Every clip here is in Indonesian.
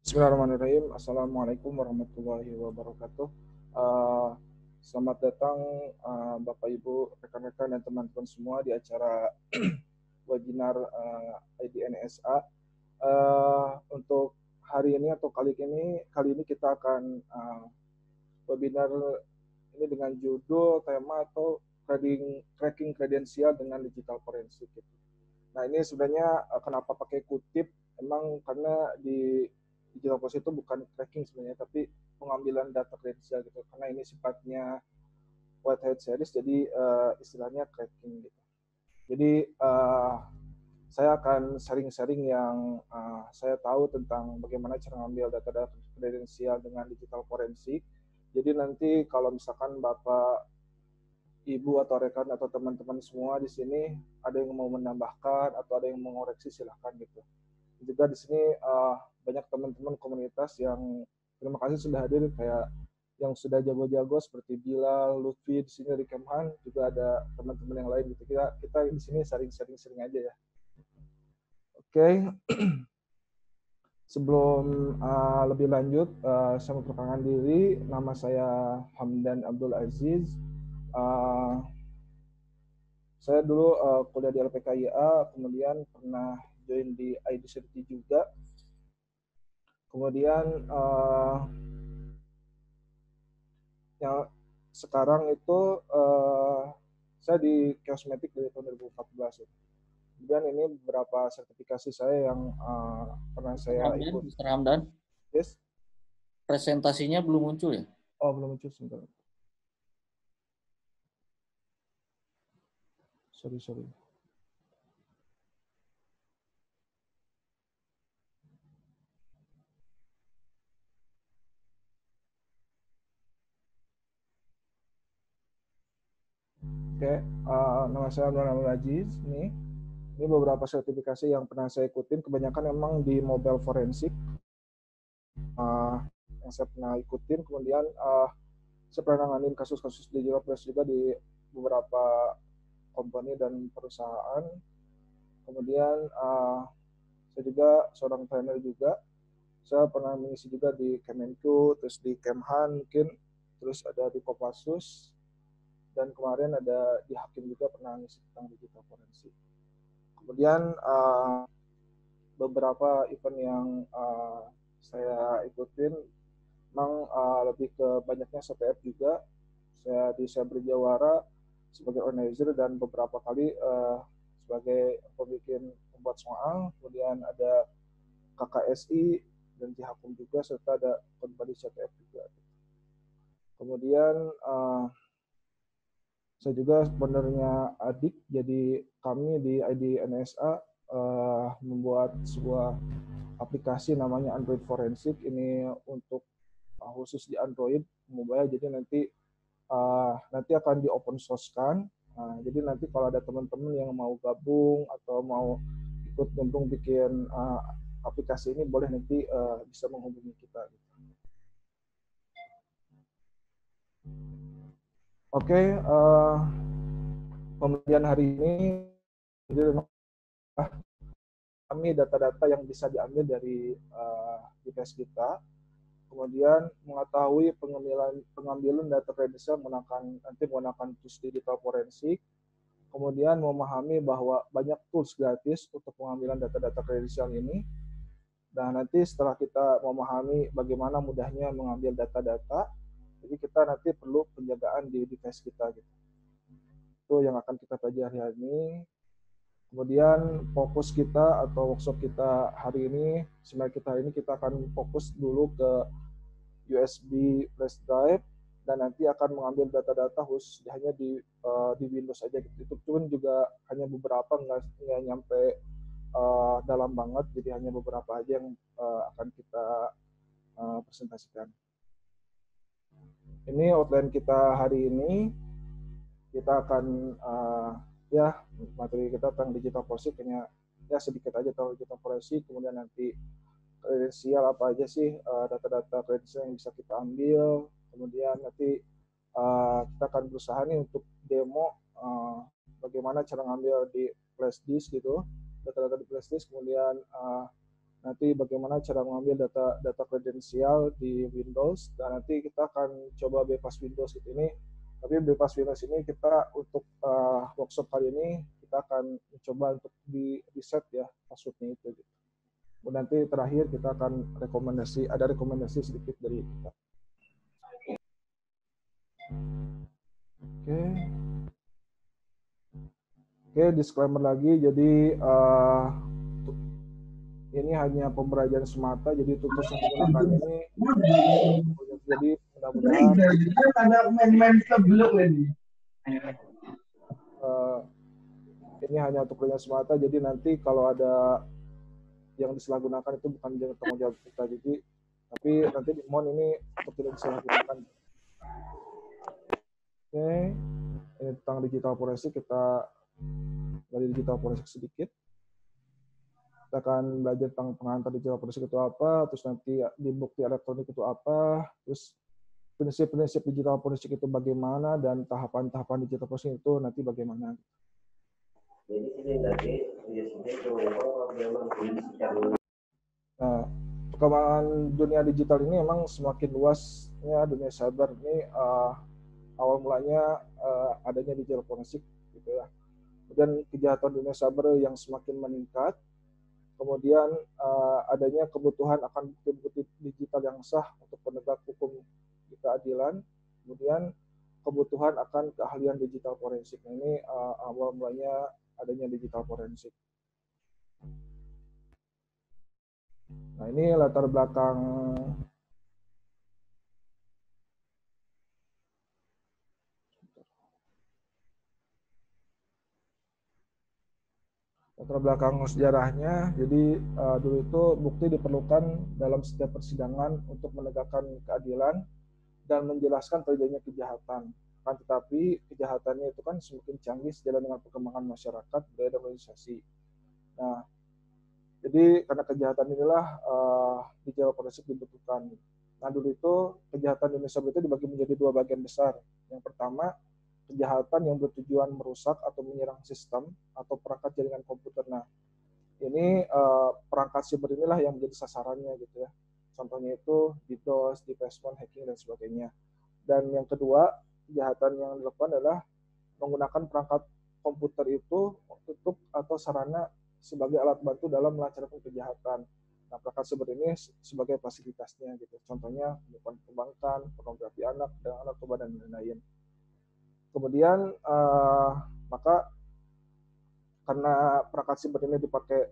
Bismillahirrahmanirrahim. Assalamualaikum warahmatullahi wabarakatuh. Uh, Selamat datang Bapak Ibu, rekan-rekan dan teman-teman semua di acara webinar IDNSA. Untuk hari ini atau kali ini kita akan webinar ini dengan judul tema atau cracking kredensial dengan digital forensik. Gitu. Nah ini sebenarnya kenapa pakai kutip? Emang karena di digital forensik itu bukan cracking sebenarnya, tapi pengambilan data kredensial gitu. Karena ini sifatnya white hat series, jadi istilahnya cracking gitu. Jadi saya akan sharing-sharing yang saya tahu tentang bagaimana cara mengambil data-data kredensial dengan digital forensik. Jadi nanti kalau misalkan Bapak, Ibu atau rekan atau teman-teman semua di sini ada yang mau menambahkan atau ada yang mengoreksi silahkan gitu. Juga di sini banyak teman-teman komunitas yang terima kasih sudah hadir, kayak yang sudah jago-jago seperti Bilal, Lutfi di sini dari Kemhan, juga ada teman-teman yang lain gitu. Kita di sini sering-sering aja ya. Oke, sebelum lebih lanjut, saya memperkenalkan diri. Nama saya Hamdan Abdul Aziz. Uh, saya dulu kuliah di LPKIA, kemudian pernah join di ID Security juga. Kemudian yang sekarang itu saya di Kosmetik dari tahun 2014. Kemudian ini beberapa sertifikasi saya yang pernah saya ikut. Mr. Hamdan, Yes. presentasinya belum muncul ya? Oh, belum muncul sebentar. Sorry. Oke, nama saya Abdul Aziz. Ini beberapa sertifikasi yang pernah saya ikutin. Kebanyakan memang di mobile forensik yang saya pernah ikutin. Kemudian saya pernah nanganin kasus-kasus digital forensik juga di beberapa company dan perusahaan. Kemudian saya juga seorang trainer juga. Saya pernah mengisi juga di Kemenku, terus di Kemhan mungkin, terus ada di Kopassus, dan kemarin ada di Hakim juga pernah mengisi tentang digital forensik. Kemudian beberapa event yang saya ikutin memang lebih ke banyaknya CTF juga. Saya di Cyber Jawara sebagai organizer dan beberapa kali sebagai pembuat soal. Kemudian ada KKSI dan Jihakum juga, serta ada kembali CTF juga. Kemudian saya juga sebenarnya adik, jadi kami di ID NSA membuat sebuah aplikasi namanya Android Forensik. Ini untuk khusus di Android mobile, jadi nanti akan di open source kan. Jadi nanti kalau ada teman-teman yang mau gabung atau mau ikut gabung bikin aplikasi ini, boleh nanti bisa menghubungi kita. Oke, pembelajaran hari ini kami data-data yang bisa diambil dari device kita, kemudian mengetahui pengambilan data kredensial menggunakan tools digital forensik, kemudian memahami bahwa banyak tools gratis untuk pengambilan data-data kredensial ini. Dan nanti setelah kita memahami bagaimana mudahnya mengambil data-data, jadi kita nanti perlu penjagaan di device kita gitu. Itu yang akan kita pelajari hari ini. Kemudian fokus kita atau workshop kita hari ini, seminar kita hari ini, kita akan fokus dulu ke USB flash drive, dan nanti akan mengambil data-data khusus hanya di Windows aja gitu. Itu pun juga hanya beberapa, nggak nyampe dalam banget, jadi hanya beberapa aja yang akan kita presentasikan. Ini outline kita hari ini. Kita akan ya materi kita tentang digital forensik, hanya ya sedikit aja tentang digital forensik. Kemudian nanti kredensial apa aja sih, data-data kredensial yang bisa kita ambil. Kemudian nanti kita akan berusaha nih untuk demo bagaimana cara ngambil di flash disk gitu, data-data di flash disk. Kemudian nanti bagaimana cara mengambil data kredensial di Windows, dan nanti kita akan coba bypass Windows ini. Tapi bypass Windows ini kita untuk workshop kali ini kita akan mencoba untuk di reset ya passwordnya itu. Gitu. Nanti terakhir kita akan ada rekomendasi sedikit dari kita. Oke, disclaimer lagi. Jadi ini hanya pembelajaran semata, jadi tugas yang digunakan ini jadi mudah-mudahan ini hanya untuk pembelajaran semata, jadi nanti kalau ada yang disalahgunakan itu bukan menjadi tanggung jawab kita, jadi tapi nanti di mohon ini untuk tidak disalahgunakan. Oke, ini tentang digital forensik, kita dari digital forensik sedikit. Kita akan belajar tentang pengantar digital forensik itu apa, terus nanti di bukti elektronik itu apa, terus prinsip-prinsip digital forensik itu bagaimana, dan tahapan-tahapan digital forensik itu nanti bagaimana. Nah, perkembangan dunia digital ini memang semakin luasnya dunia cyber ini. Awal mulanya adanya digital forensik gitu ya. Kemudian kejahatan dunia cyber yang semakin meningkat. Kemudian adanya kebutuhan akan bukti-bukti digital yang sah untuk penegak hukum di keadilan. Kemudian kebutuhan akan keahlian digital forensik. Ini awal mulanya adanya digital forensik. Nah, ini latar belakang sejarahnya. Jadi dulu itu bukti diperlukan dalam setiap persidangan untuk menegakkan keadilan dan menjelaskan terjadinya kejahatan. Kan tetapi kejahatannya itu kan semakin canggih sejalan dengan perkembangan masyarakat, budaya, dan organisasi. Nah, jadi karena kejahatan inilah digital forensik dibutuhkan. Nah, dulu itu kejahatan Indonesia itu dibagi menjadi dua bagian besar. Yang pertama, kejahatan yang bertujuan merusak atau menyerang sistem atau perangkat jaringan komputer. Nah, ini perangkat siber inilah yang menjadi sasarannya gitu ya. Contohnya itu DDoS, defacement, hacking, dan sebagainya. Dan yang kedua, kejahatan yang dilakukan adalah menggunakan perangkat komputer itu untuk atau sarana sebagai alat bantu dalam melancarkan kejahatan. Nah, perangkat siber ini sebagai fasilitasnya gitu. Contohnya penipuan perbankan, pornografi anak, dan narkoba, dan lain-lain. Kemudian maka karena perangkat siber ini dipakai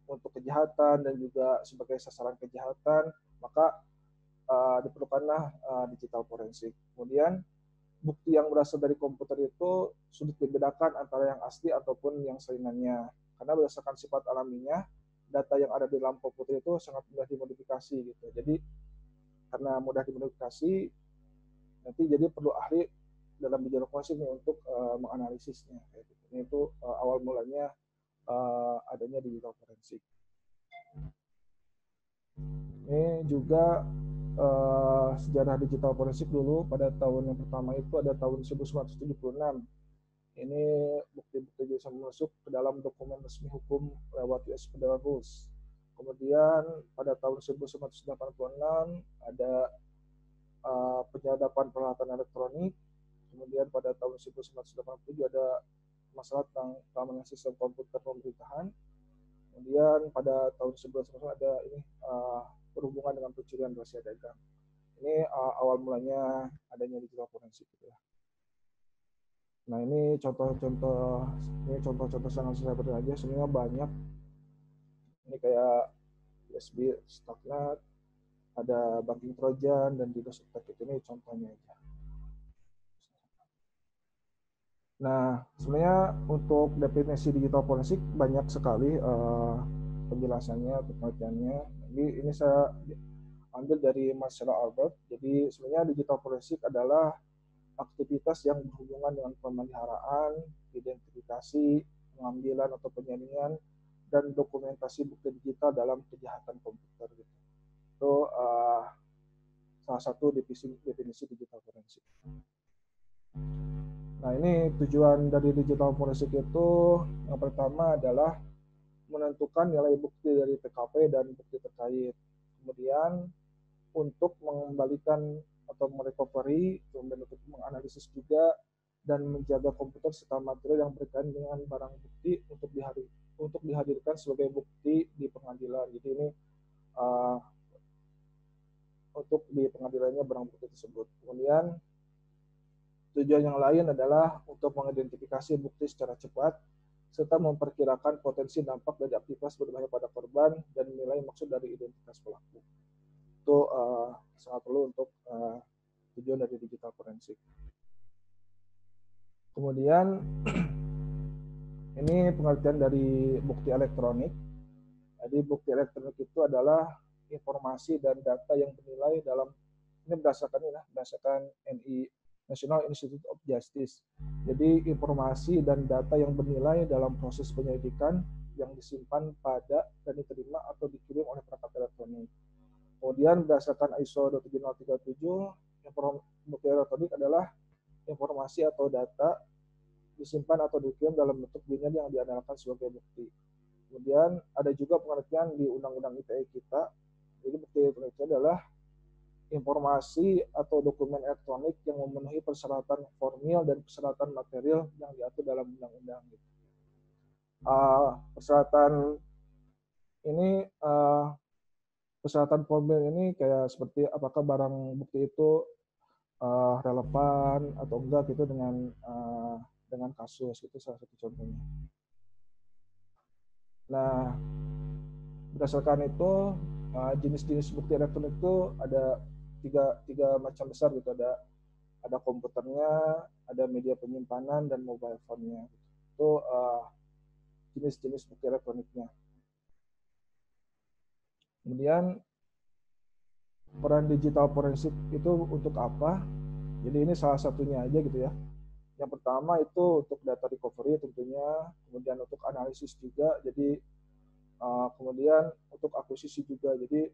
untuk kejahatan dan juga sebagai sasaran kejahatan, maka diperlukanlah digital forensik. Kemudian bukti yang berasal dari komputer itu sulit dibedakan antara yang asli ataupun yang saingannya. Karena berdasarkan sifat alaminya, data yang ada di dalam komputer itu sangat mudah dimodifikasi gitu. Jadi karena mudah dimodifikasi, nanti jadi perlu ahli dalam digital forensik untuk menganalisisnya. Ini itu awal mulanya adanya digital forensik. Ini juga sejarah digital forensik dulu. Pada tahun yang pertama itu ada tahun 1976. Ini bukti-bukti bisa masuk ke dalam dokumen resmi hukum lewat US Federal Rules. Kemudian pada tahun 1986 ada penyadapan peralatan elektronik. Kemudian pada tahun 1987 ada masalah tentang keamanan sistem komputer pemerintahan. Kemudian pada tahun 1990 ada ini berhubungan dengan pencurian rahasia dagang. Ini awal mulanya adanya digital forensik gitu ya. Nah, ini contoh-contoh sangat cyber aja, sebenarnya banyak. Ini kayak USB Stuxnet, ada banking Trojan, dan DDoS attack. Ini contohnya aja. Nah, sebenarnya untuk definisi digital forensik banyak sekali penjelasannya, penelitiannya. Ini saya ambil dari Marcella Albert. Jadi sebenarnya digital forensik adalah aktivitas yang berhubungan dengan pemeliharaan, identifikasi, pengambilan atau penyaringan, dan dokumentasi bukti digital dalam kejahatan komputer. Gitu. Itu salah satu definisi digital forensik. Nah, ini tujuan dari digital forensik itu yang pertama adalah menentukan nilai bukti dari TKP dan bukti terkait. Kemudian untuk mengembalikan atau merecovery, kemudian untuk menganalisis juga dan menjaga komputer serta material yang berkaitan dengan barang bukti untuk dihadirkan sebagai bukti di pengadilan. Jadi ini untuk di pengadilannya barang bukti tersebut. Kemudian tujuan yang lain adalah untuk mengidentifikasi bukti secara cepat serta memperkirakan potensi dampak dari aktivitas berbahaya pada korban dan menilai maksud dari identitas pelaku. Itu sangat perlu untuk tujuan dari digital forensik. Kemudian ini pengertian dari bukti elektronik. Jadi bukti elektronik itu adalah informasi dan data yang bernilai dalam, ini berdasarkan NI, National Institute of Justice. Jadi informasi dan data yang bernilai dalam proses penyelidikan yang disimpan pada dan diterima atau dikirim oleh perangkat elektronik. Kemudian berdasarkan ISO 27037, bukti elektronik adalah informasi atau data disimpan atau dikirim dalam bentuk binary yang diandalkan sebagai bukti. Kemudian ada juga pengertian di Undang-Undang ITE kita. Jadi bukti elektronik itu adalah informasi atau dokumen elektronik yang memenuhi persyaratan formil dan persyaratan material yang diatur dalam undang-undang. Persyaratan ini, persyaratan formil ini kayak seperti apakah barang bukti itu relevan atau enggak gitu dengan kasus, itu salah satu contohnya. Nah, berdasarkan itu jenis-jenis bukti elektronik itu ada tiga macam besar gitu. Ada komputernya, ada media penyimpanan, dan mobile phone-nya. Itu jenis-jenis bukti elektroniknya. Kemudian peran digital forensik itu untuk apa? Jadi ini salah satunya aja gitu ya. Yang pertama itu untuk data recovery tentunya, kemudian untuk analisis juga, jadi kemudian untuk akuisisi juga. Jadi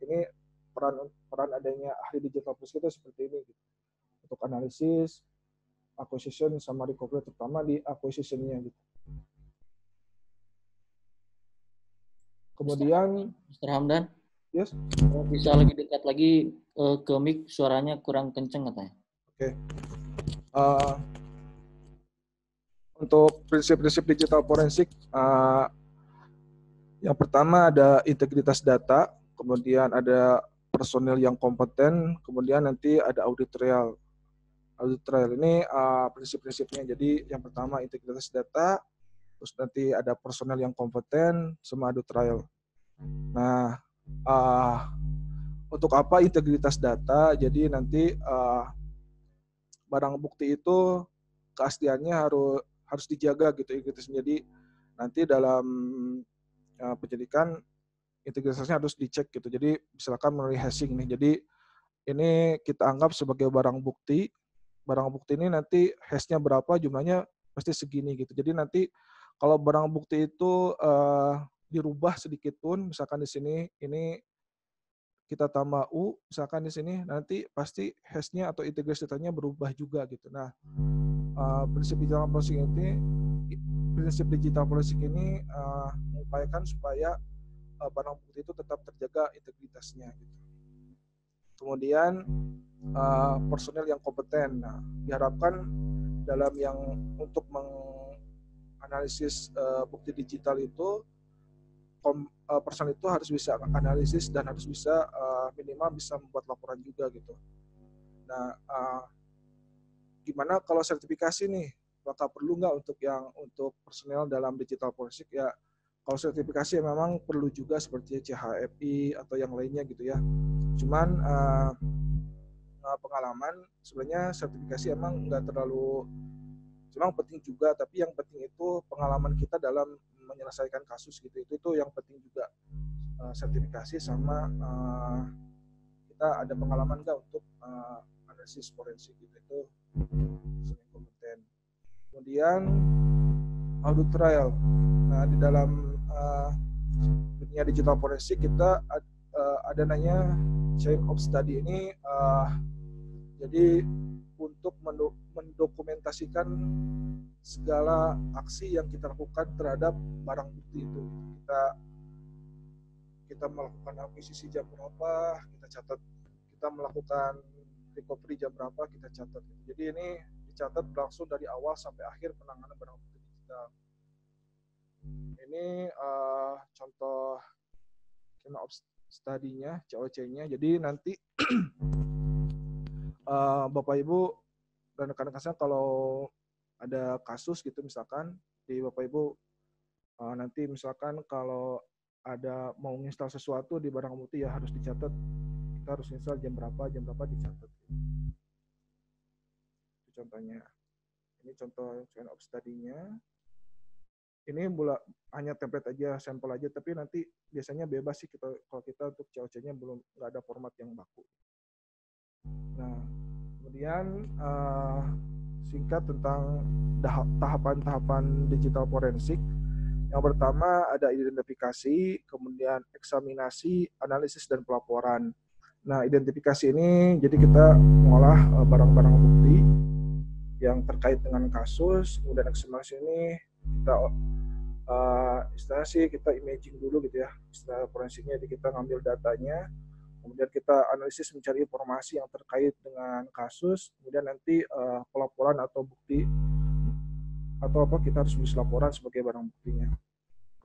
ini peran adanya ahli digital forensik itu seperti ini gitu. Untuk analisis, acquisition sama recovery, terutama di acquisition-nya gitu. Kemudian Mr. Hamdan, yes, bisa lebih dekat lagi ke mic, suaranya kurang kenceng katanya. Oke. Untuk prinsip-prinsip digital forensik, yang pertama ada integritas data, kemudian ada personil yang kompeten, kemudian nanti ada audit trail. Audit trail ini prinsip-prinsipnya. Jadi yang pertama integritas data, terus nanti ada personil yang kompeten, sama audit trail. Nah, untuk apa integritas data? Jadi nanti barang bukti itu keasliannya harus dijaga gitu integritasnya. Jadi nanti dalam penyelidikan integritasnya harus dicek gitu. Jadi misalkan melalui hashing nih. Jadi ini kita anggap sebagai barang bukti. Barang bukti ini nanti hash-nya berapa, jumlahnya pasti segini gitu. Jadi nanti kalau barang bukti itu dirubah sedikit pun, misalkan di sini ini kita tambah U, misalkan di sini nanti pasti hash-nya atau integritas datanya berubah juga gitu. Nah, prinsip digital forensik ini mengupayakan supaya barang bukti itu tetap terjaga integritasnya gitu. Kemudian personel yang kompeten. Nah, diharapkan dalam yang untuk menganalisis bukti digital itu personel itu harus bisa analisis dan harus bisa minimal bisa membuat laporan juga gitu. Nah, gimana kalau sertifikasi nih? Apakah perlu nggak untuk personel dalam digital forensik? Ya, kalau sertifikasi memang perlu juga seperti CHFI atau yang lainnya gitu ya. Cuman pengalaman sebenarnya sertifikasi emang nggak terlalu, memang penting juga, tapi yang penting itu pengalaman kita dalam menyelesaikan kasus gitu. Itu yang penting juga, sertifikasi sama kita ada pengalaman nggak untuk analisis forensik gitu. Itu sering kompeten. Kemudian audit trail. Nah, di dalam dunia digital forensik kita ada namanya chain of study ini. Jadi untuk mendokumentasikan segala aksi yang kita lakukan terhadap barang bukti itu. Kita melakukan akuisisi jam berapa, kita catat. Kita melakukan recovery jam berapa, kita catat. Jadi ini dicatat langsung dari awal sampai akhir penanganan barang bukti digital. Ini contoh schema of study-nya, COC-nya. Jadi nanti Bapak Ibu dan rekan-rekan saya kalau ada kasus gitu misalkan di Bapak Ibu nanti misalkan kalau ada mau install sesuatu di barang bukti ya harus dicatat, kita harus install jam berapa dicatat. Itu contohnya. Ini contoh chain of study-nya. Ini hanya template aja, sampel aja, tapi nanti biasanya bebas sih kalau kita untuk COC-nya belum nggak ada format yang baku. Nah, kemudian singkat tentang tahapan-tahapan digital forensik. Yang pertama ada identifikasi, kemudian eksaminasi, analisis, dan pelaporan. Nah, identifikasi ini jadi kita mengolah barang-barang bukti yang terkait dengan kasus, kemudian eksaminasi ini kita istilahnya sih kita imaging dulu gitu ya, istilah forensiknya, jadi kita ngambil datanya, kemudian kita analisis mencari informasi yang terkait dengan kasus, kemudian nanti pelaporan atau bukti atau apa kita harus menulis laporan sebagai barang buktinya.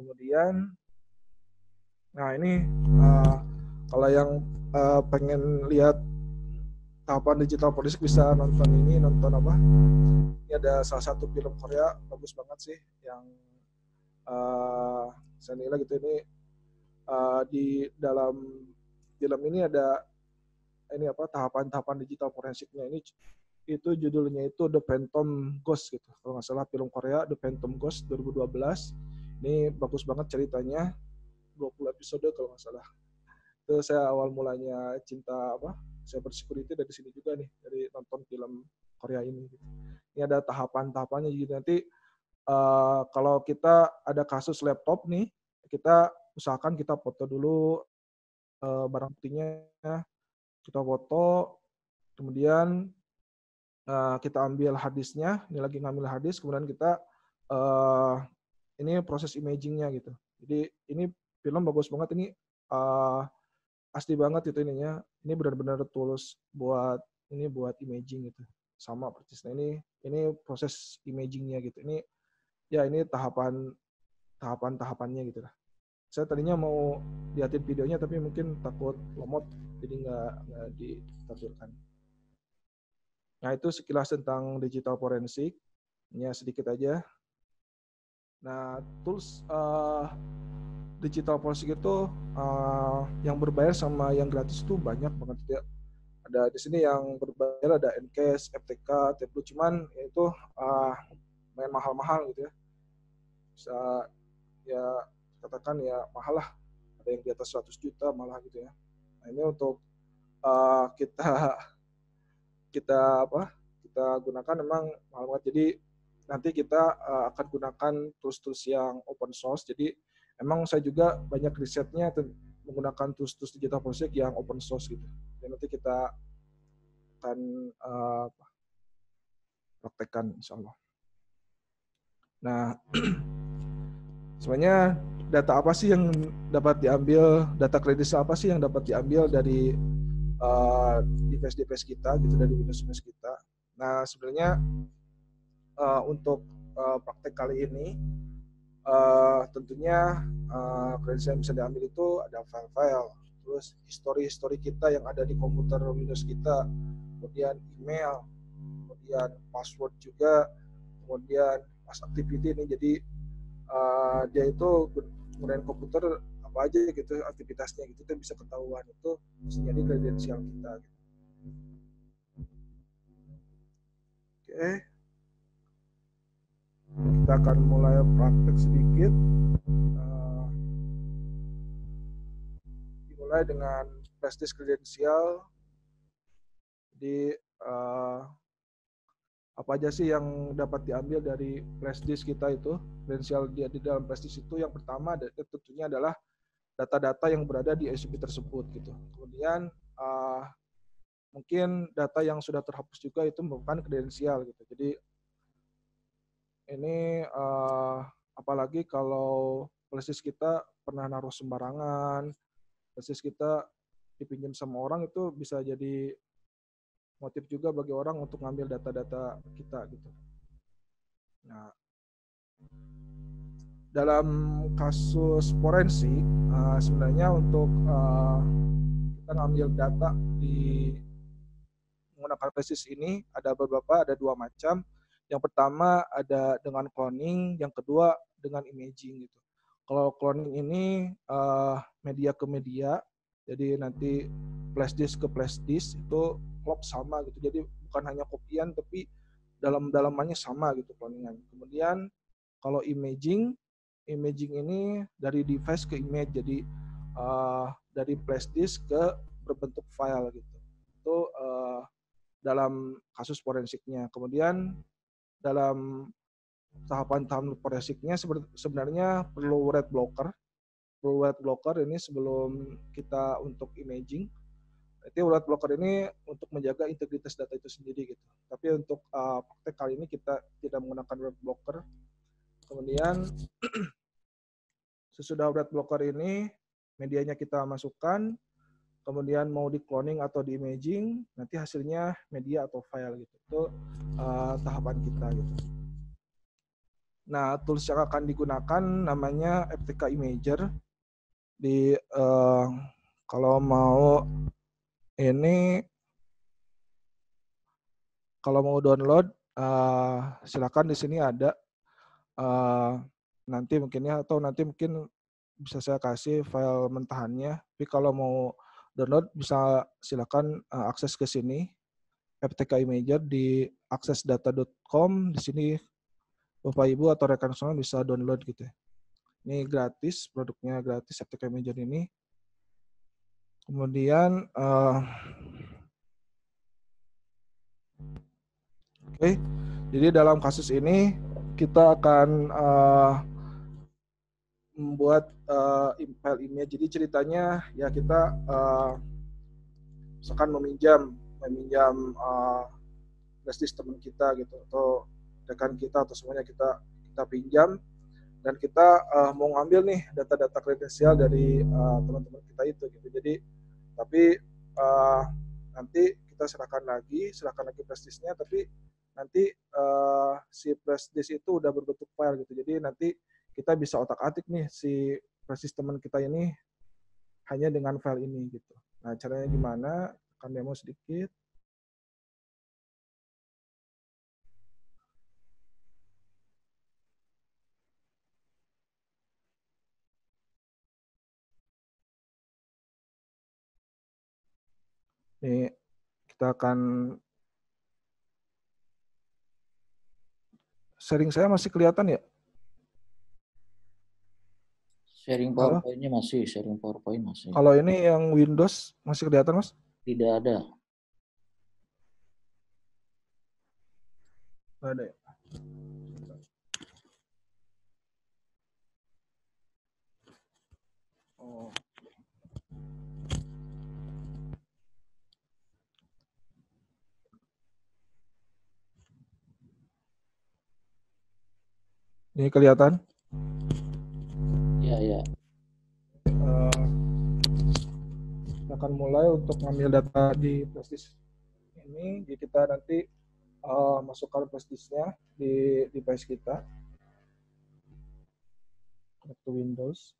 Kemudian, nah ini kalau yang pengen lihat tahapan digital forensik bisa nonton apa? Ini ada salah satu film Korea bagus banget sih yang saya nilai gitu. Ini di dalam film ini ada ini apa tahapan-tahapan digital forensiknya. Ini itu judulnya itu The Phantom Ghost gitu. Kalau nggak salah film Korea The Phantom Ghost 2012. Ini bagus banget ceritanya. 20 episode kalau nggak salah. Itu saya awal mulanya cinta cyber security dari sini juga nih, dari nonton film Korea ini. Ini ada tahapan-tahapannya. Jadi nanti kalau kita ada kasus laptop nih, kita usahakan kita foto dulu barang buktinya, kita foto, kemudian kita ambil harddisknya, ini lagi ngambil harddisk, kemudian kita ini proses imagingnya gitu. Jadi ini film bagus banget, ini asli banget gitu ininya. Ini benar-benar tulus buat imaging gitu. Sama persis. Nah ini proses imagingnya gitu. Ini tahapannya gitu lah. Saya tadinya mau liatin videonya tapi mungkin takut lemot jadi nggak ditampilkan. Nah itu sekilas tentang digital forensik. Ya sedikit aja. Nah tools digital forensik itu yang berbayar sama yang gratis itu banyak banget ya. Ada di sini yang berbayar ada Ncase, FTK, Tableau, cuman itu main mahal-mahal gitu ya. Bisa ya katakan ya mahal lah. Ada yang di atas 100 juta malah gitu ya. Nah ini untuk kita gunakan memang mahal banget. Jadi nanti kita akan gunakan tools-tools yang open source. Jadi emang saya juga banyak risetnya menggunakan tools-tools digital forensik yang open source gitu. Dan nanti kita akan praktekkan insya Allah. Nah, sebenarnya data apa sih yang dapat diambil, data kredensial apa sih yang dapat diambil dari device-device kita gitu, dari Windows kita. Nah, sebenarnya untuk praktek kali ini tentunya kredensial yang bisa diambil itu ada file-file, terus history kita yang ada di komputer Windows kita, kemudian email, kemudian password juga, kemudian pas activity ini. Jadi dia itu kemudian komputer apa aja gitu aktivitasnya gitu itu bisa ketahuan, itu bisa jadi kredensial kita gitu. Oke. Kita akan mulai praktek sedikit. Dimulai dengan flash disk kredensial. Jadi apa aja sih yang dapat diambil dari flash disk kita itu, kredensial dia di dalam flash disk itu. Yang pertama tentunya adalah data-data yang berada di USB tersebut gitu. Kemudian mungkin data yang sudah terhapus juga itu merupakan kredensial gitu. Jadi ini apalagi kalau flash disk kita pernah naruh sembarangan, flash disk kita dipinjam sama orang, itu bisa jadi motif juga bagi orang untuk ngambil data-data kita gitu. Nah, dalam kasus forensik sebenarnya untuk kita ngambil data di menggunakan flash disk ini ada dua macam. Yang pertama ada dengan cloning, yang kedua dengan imaging gitu. Kalau cloning ini media ke media, jadi nanti flash disk ke flash disk itu klop sama gitu. Jadi bukan hanya kopian tapi dalam-dalamannya sama gitu cloningan. Kemudian kalau imaging ini dari device ke image, jadi dari flash disk ke berbentuk file gitu. Itu dalam kasus forensiknya. Kemudian dalam tahapan forensiknya sebenarnya perlu red blocker. Perlu red blocker ini sebelum kita untuk imaging. Jadi red blocker ini untuk menjaga integritas data itu sendiri gitu. Tapi untuk praktek kali ini kita tidak menggunakan red blocker. Kemudian sesudah red blocker ini medianya kita masukkan, kemudian mau di cloning atau di imaging, nanti hasilnya media atau file gitu. Itu tahapan kita gitu. Nah, tools yang akan digunakan namanya FTK Imager. Kalau mau ini, kalau mau download, silakan di sini ada. Nanti mungkin bisa saya kasih file mentahannya. Tapi kalau mau download bisa silakan akses ke sini FTK Imager di aksesdata.com. Di sini Bapak Ibu atau rekan semua bisa download gitu ya. Ini gratis, produknya gratis FTK Imager ini. Kemudian oke. Jadi dalam kasus ini kita akan membuat file image. Jadi ceritanya ya kita misalkan meminjam flash disk teman kita gitu, atau rekan kita atau semuanya kita pinjam, dan kita mau ngambil nih data-data kredensial dari teman-teman kita itu gitu. Jadi tapi nanti kita serahkan lagi flash disknya, tapi nanti si flash disk itu udah berbentuk file gitu. Jadi nanti kita bisa otak-atik nih si flash disk teman kita ini hanya dengan file ini gitu. Nah, caranya gimana? Akan demo sedikit. Ini kita akan sharing, saya masih kelihatan ya? Sharing PowerPoint-nya masih, sharing PowerPoint masih. Kalau ini yang Windows masih kelihatan, Mas? Tidak ada. Nggak ada ya? Oh. Ini kelihatan? Ya, ya. Kita akan mulai untuk ngambil data di flash disk ini. Jadi kita nanti masukkan flash disknya di device kita. Connect to Windows.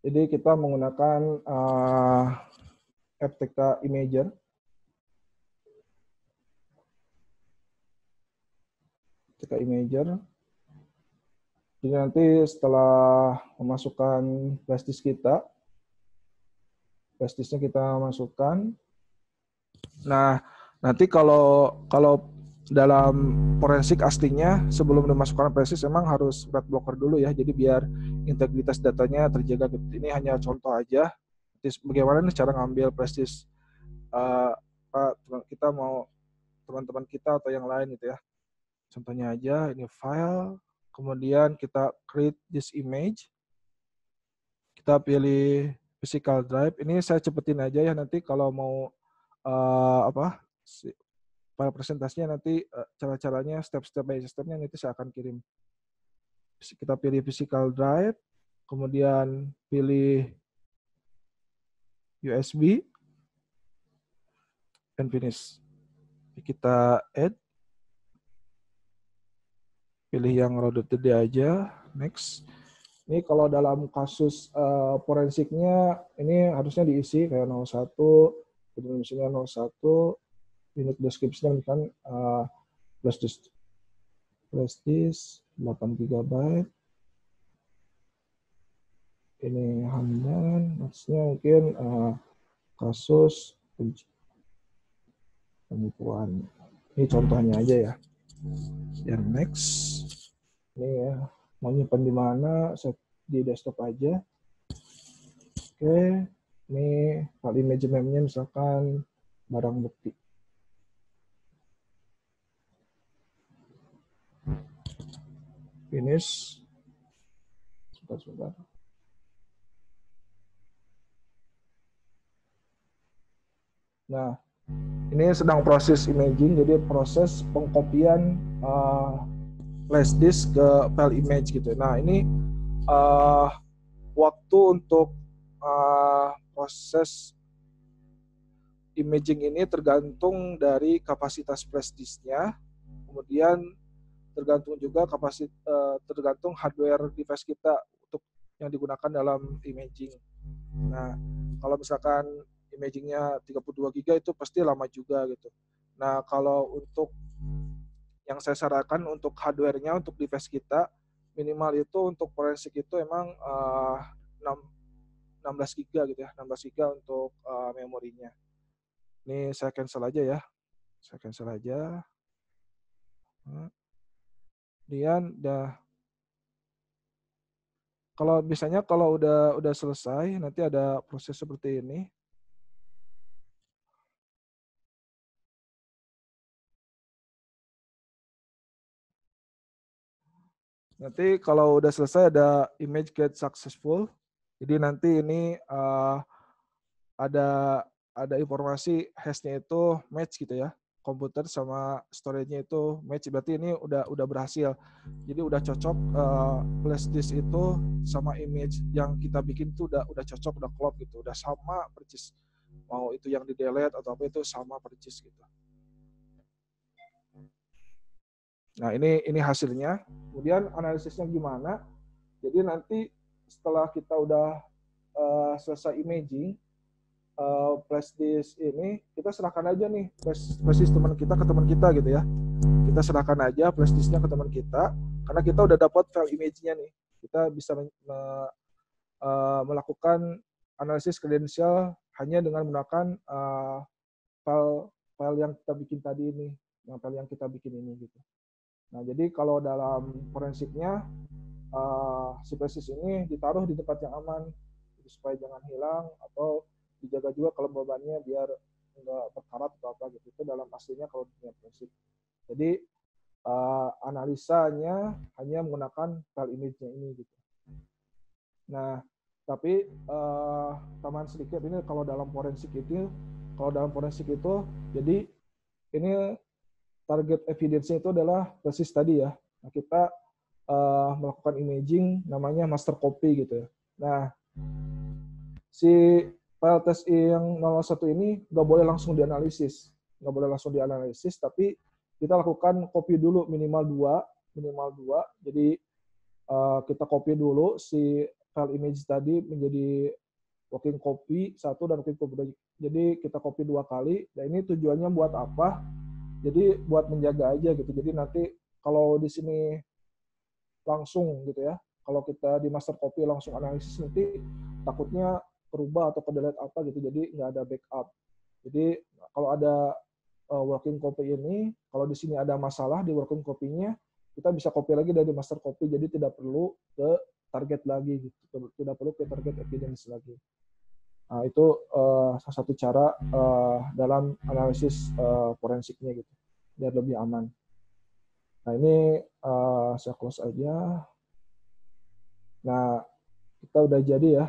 Jadi kita menggunakan FTK Imager. FTK Imager. Jadi nanti setelah memasukkan flash disk kita, flash disknya kita masukkan. Nah, nanti kalau dalam forensik aslinya sebelum dimasukkan flash disk memang harus red blocker dulu ya. Jadi biar integritas datanya terjaga. Ini hanya contoh aja. Jadi bagaimana nih cara ngambil flash disk kita mau teman-teman kita atau yang lain gitu ya. Contohnya aja ini file, kemudian kita create this image. Kita pilih physical drive. Ini saya cepetin aja ya, nanti kalau mau file presentasinya nanti cara-caranya, step-step by step-nya nanti saya akan kirim. Kita pilih physical drive, kemudian pilih USB, and finish. Kita add, pilih yang loaded today aja, next. Ini kalau dalam kasus forensiknya, ini harusnya diisi kayak 01, Indonesia 01, unit description kan flash disk 8 GB. Ini Hamdan, maksudnya mungkin kasus penipuan. Ini contohnya aja ya. Yang next, ini ya, mau nyimpan di mana? Di desktop aja. Oke, ini file image meme-nya misalkan barang bukti. Finish. Sebentar. Nah, ini sedang proses imaging, jadi proses pengkopian flash disk ke file image gitu. Nah, ini waktu untuk proses imaging ini tergantung dari kapasitas flash disknya, kemudian tergantung juga tergantung hardware device kita untuk yang digunakan dalam imaging. Nah, kalau misalkan imagingnya 32 GB itu pasti lama juga gitu. Nah, kalau untuk yang saya sarankan untuk hardware-nya, untuk device kita, minimal itu untuk forensik itu emang 16 GB gitu ya, 16 GB untuk memorinya. Ini saya cancel aja ya. Saya cancel aja. Kemudian kalau biasanya kalau udah selesai nanti ada proses seperti ini. Nanti kalau udah selesai ada image get successful. Jadi nanti ini ada informasi hash-nya itu match gitu ya. Komputer sama storage-nya itu match, berarti ini udah berhasil. Jadi udah cocok flash disk itu sama image yang kita bikin itu udah cocok, udah klop gitu, udah sama persis. Mau itu yang di delete atau apa itu sama persis gitu. Nah, ini hasilnya. Kemudian analisisnya gimana? Jadi nanti setelah kita udah selesai imaging, flash disk ini kita serahkan aja nih flash disk teman kita ke teman kita gitu ya. Kita serahkan aja flash disknya ke teman kita karena kita udah dapat file image-nya nih. Kita bisa melakukan analisis kredensial hanya dengan menggunakan file yang kita bikin tadi ini, file yang kita bikin ini gitu. Nah, jadi kalau dalam forensiknya si flash disk ini ditaruh di tempat yang aman supaya jangan hilang, atau dijaga juga kelembabannya biar nggak berkarat atau apa gitu. Itu dalam aslinya kalau dunia forensik. Jadi analisanya hanya menggunakan file image-nya ini gitu. Nah, tapi tambahan sedikit ini kalau dalam forensik itu, jadi ini target evidence-nya itu adalah persis tadi ya. Nah, kita melakukan imaging namanya master copy gitu ya. Nah, si file test yang 01 ini nggak boleh langsung dianalisis. Tapi kita lakukan copy dulu minimal dua. Jadi kita copy dulu si file image tadi menjadi working copy 1 dan working copy 2. Jadi kita copy 2 kali. Dan ini tujuannya buat apa? Jadi buat menjaga aja gitu. Jadi nanti kalau di sini langsung gitu ya, kalau kita di master copy langsung analisis nanti takutnya berubah atau ke-delete apa gitu, jadi nggak ada backup. Jadi kalau ada working copy ini, kalau di sini ada masalah di working copy-nya, kita bisa copy lagi dari master copy, jadi tidak perlu ke target lagi gitu, tidak perlu ke target evidence lagi. Nah, itu salah satu cara dalam analisis forensiknya gitu, biar lebih aman. Nah, ini saya close aja. Nah, kita udah jadi ya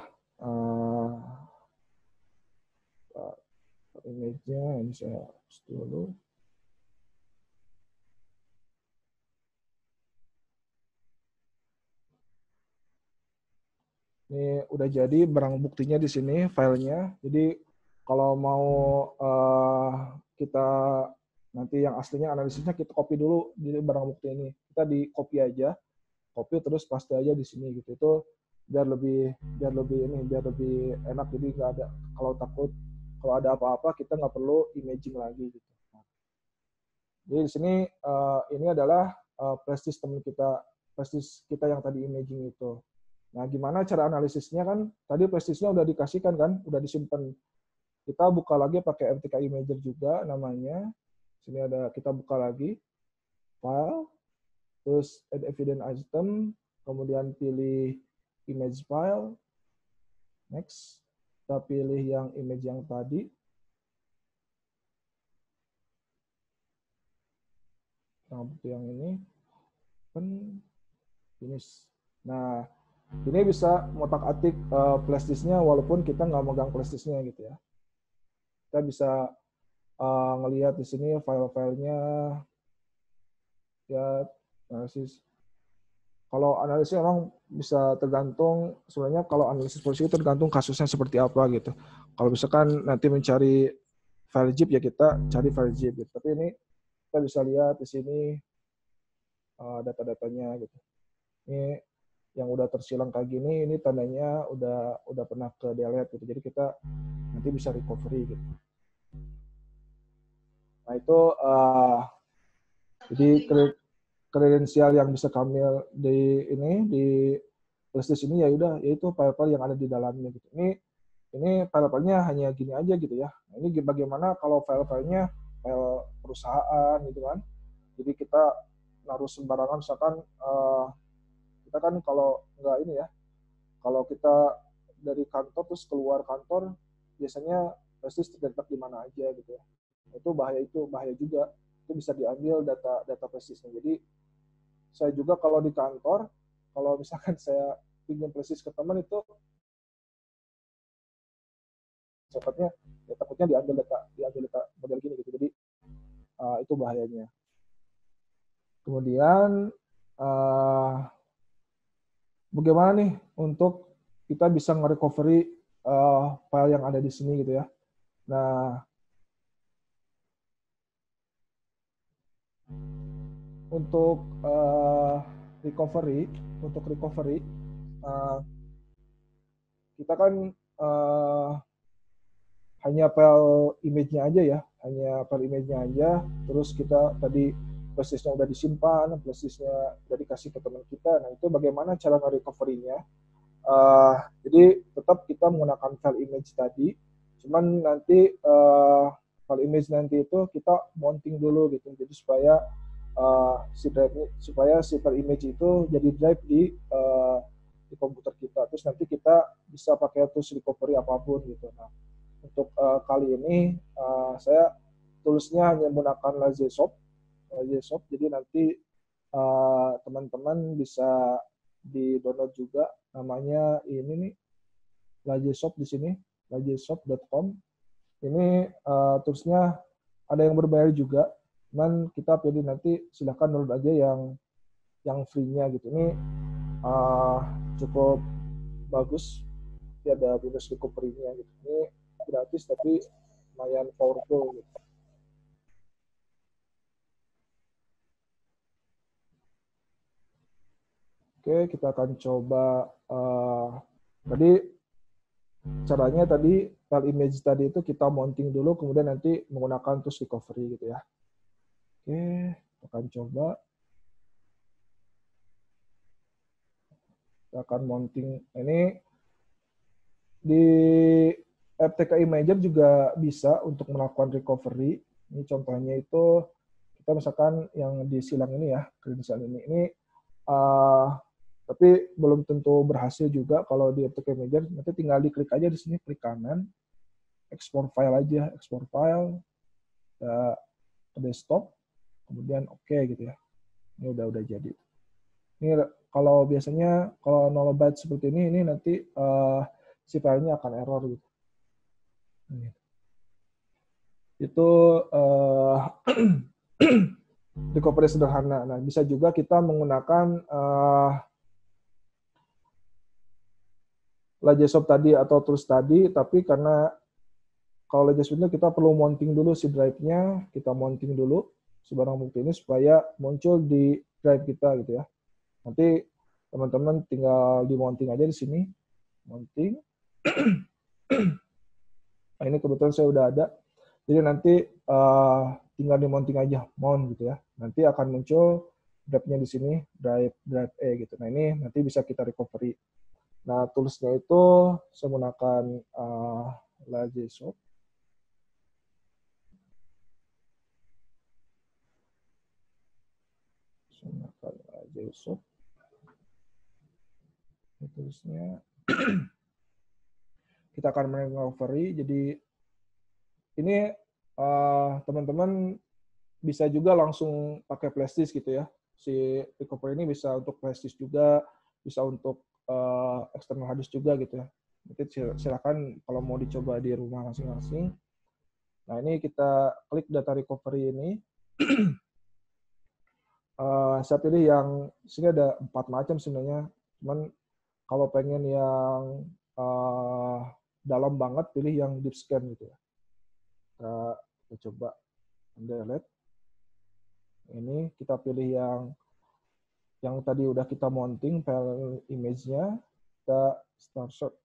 image-nya. Ini saya hapus dulu. Ini udah jadi barang buktinya di sini filenya. Jadi kalau mau kita nanti yang aslinya analisisnya kita copy dulu di barang bukti ini. Kita di copy aja, copy terus paste aja di sini gitu. Itu biar lebih enak. Jadi nggak ada kalau ada apa-apa kita nggak perlu imaging lagi gitu. Jadi di sini ini adalah flash kita yang tadi imaging itu. Nah, gimana cara analisisnya kan? Tadi prestisnya udah dikasihkan kan, udah disimpan. Kita buka lagi pakai MTK Imager juga namanya. Sini ada kita buka lagi file, terus add evidence item, kemudian pilih image file, next. Kita pilih yang image yang tadi. Yang ini, finish. Nah, ini bisa ngotak-atik flash disk-nya walaupun kita nggak megang flash disk-nya gitu ya. Kita bisa ngelihat di sini file-filenya ya analisis. Kalau analisis memang bisa tergantung sebenarnya kalau analisis polisi itu tergantung kasusnya seperti apa gitu. Kalau misalkan nanti mencari file zip ya kita cari file zip gitu. Tapi ini kita bisa lihat di sini data-datanya gitu. Ini yang udah tersilang kayak gini, ini tandanya udah pernah ke delete gitu. Jadi kita nanti bisa recovery gitu. Nah itu jadi kredensial yang bisa kami di flash disk ini ya udah yaitu file-file yang ada di dalamnya gitu. Ini file-filenya hanya gini aja gitu ya. Nah, ini bagaimana kalau file-filenya file perusahaan gitu kan. Jadi kita naruh sembarangan misalkan kita kan kalau nggak ini ya, kalau kita dari kantor terus keluar kantor biasanya flash disk terletak di mana aja gitu ya. Itu bahaya juga. Itu bisa diambil data flash disk-nya. Jadi saya juga kalau di kantor, kalau misalkan saya pinjam flash disk ke teman itu takutnya diambil data model gini gitu. Jadi itu bahayanya. Kemudian bagaimana nih untuk kita bisa nge-recovery file yang ada di sini gitu ya. Nah, untuk recovery kita kan hanya file image-nya aja ya, terus kita tadi flash disk-nya udah disimpan, flash disk-nya udah dikasih ke teman kita. Nah, itu bagaimana cara nge-recovery-nya? Jadi tetap kita menggunakan file image tadi, cuman nanti file image nanti itu kita mounting dulu gitu, jadi supaya si file image itu jadi drive di komputer kita, terus nanti kita bisa pakai tools recovery apapun gitu. Nah, untuk kali ini saya toolsnya hanya menggunakan LazySoft, jadi nanti teman-teman bisa di-download juga, namanya ini nih LazySoft di sini, lazysoft.com. Ini toolsnya ada yang berbayar juga, cuman kita pilih nanti silahkan download aja yang free-nya gitu. Ini cukup bagus, dia ada Windows recovery-nya gitu. Ini gratis tapi lumayan powerful gitu. Oke, kita akan coba tadi caranya tadi file image tadi itu kita mounting dulu, kemudian nanti menggunakan tools recovery gitu ya. Oke, kita akan coba. Kita akan mounting ini di FTK Imager juga bisa untuk melakukan recovery. Ini contohnya itu kita misalkan yang di silang ini ya, kredensial ini tapi belum tentu berhasil juga kalau di FTK Imager. Nanti tinggal diklik aja di sini, klik kanan, export file aja, export file ke desktop, kemudian oke gitu ya. Ini udah jadi. Ini kalau biasanya kalau 0 byte seperti ini nanti si filenya akan error gitu. Itu recovery sederhana. Nah, bisa juga kita menggunakan Lajesoft tadi atau tools tadi, tapi karena kalau Lajesoft itu kita perlu mounting dulu si drive-nya, kita mounting dulu si barang bukti ini supaya muncul di drive kita gitu ya. Nanti teman-teman tinggal di mounting aja di sini, mounting. Nah, ini kebetulan saya udah ada. Jadi nanti tinggal di mounting aja, mount gitu ya. Nanti akan muncul drive-nya di sini, drive E gitu. Nah, ini nanti bisa kita recovery. Nah, tools-nya itu saya menggunakan Lajesoft. Saya menggunakan Lajesoft. Tools-nya kita akan recovery. Jadi ini teman-teman bisa juga langsung pakai flash disk gitu ya. Si recovery ini bisa untuk flash disk juga, bisa untuk external hard disk juga gitu ya. Nanti silakan kalau mau dicoba di rumah masing-masing. Nah, ini kita klik data recovery ini. Saya pilih yang sini ada 4 macam sebenarnya. Cuman kalau pengen yang dalam banget, pilih yang deep scan gitu ya. Kita coba delete. Ini kita pilih yang tadi udah kita mounting file image-nya, kita start search.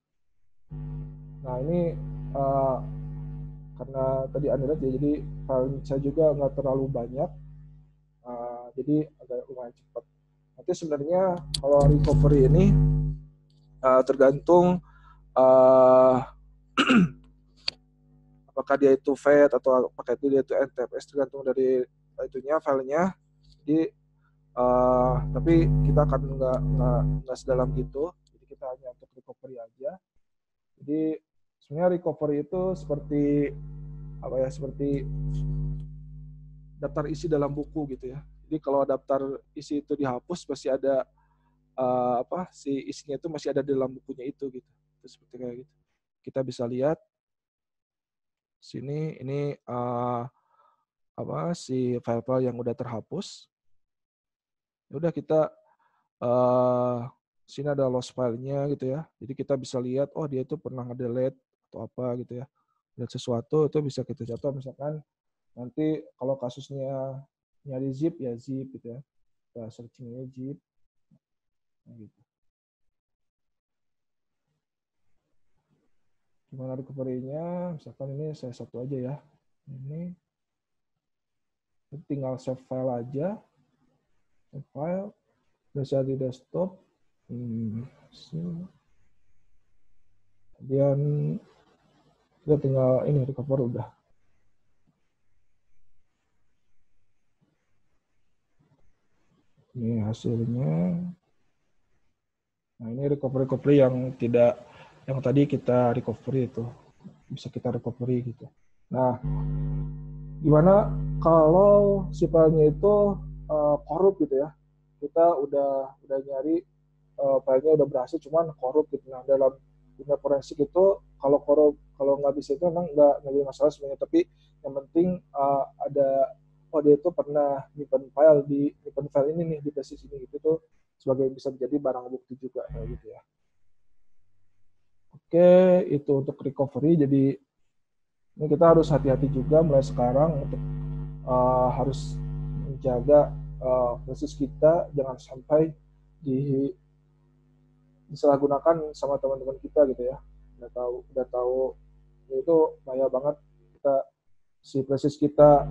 Nah, ini karena tadi undelete ya, jadi file saya juga nggak terlalu banyak, jadi agak lumayan cepat. Nanti sebenarnya kalau recovery ini tergantung apakah dia itu FAT atau apakah dia itu NTFS, tergantung dari itunya filenya. Jadi tapi kita akan nggak sedalam gitu. Jadi kita hanya untuk recovery aja. Jadi sebenarnya recovery itu seperti apa ya? Seperti daftar isi dalam buku gitu ya. Jadi kalau daftar isi itu dihapus, pasti ada si isinya itu masih ada di dalam bukunya itu gitu. Itu seperti kayak gitu. Kita bisa lihat sini ini si file-file yang udah terhapus. Udah kita sini ada lost file-nya gitu ya. Jadi kita bisa lihat, oh dia itu pernah nge-delete atau apa gitu ya. Delete sesuatu itu bisa kita contoh, misalkan nanti kalau kasusnya nyari zip ya zip gitu ya. Kita searching-nya zip. Nah, gitu. Gimana recovery-nya? Misalkan ini saya satu aja ya. Ini tinggal save file aja. Save file. Bisa di desktop. Kemudian kita tinggal ini recover udah. Ini hasilnya. Nah, ini recovery yang tadi kita recovery itu. Bisa kita recovery gitu. Nah, gimana kalau si filenya itu korup gitu ya. Kita udah nyari filenya udah berhasil, cuman korup gitu. Nah, dalam dunia forensik itu kalau korup, kalau nggak bisa itu memang nggak jadi masalah sebenarnya. Tapi yang penting ada dia itu pernah nyimpan file ini nih di basis ini gitu tuh, sebagai bisa menjadi barang bukti juga kayak gitu ya. Oke, itu untuk recovery. Jadi ini kita harus hati-hati juga mulai sekarang untuk harus menjaga basis kita jangan sampai disalahgunakan sama teman-teman kita gitu ya. Udah tahu itu bahaya banget kita si basis kita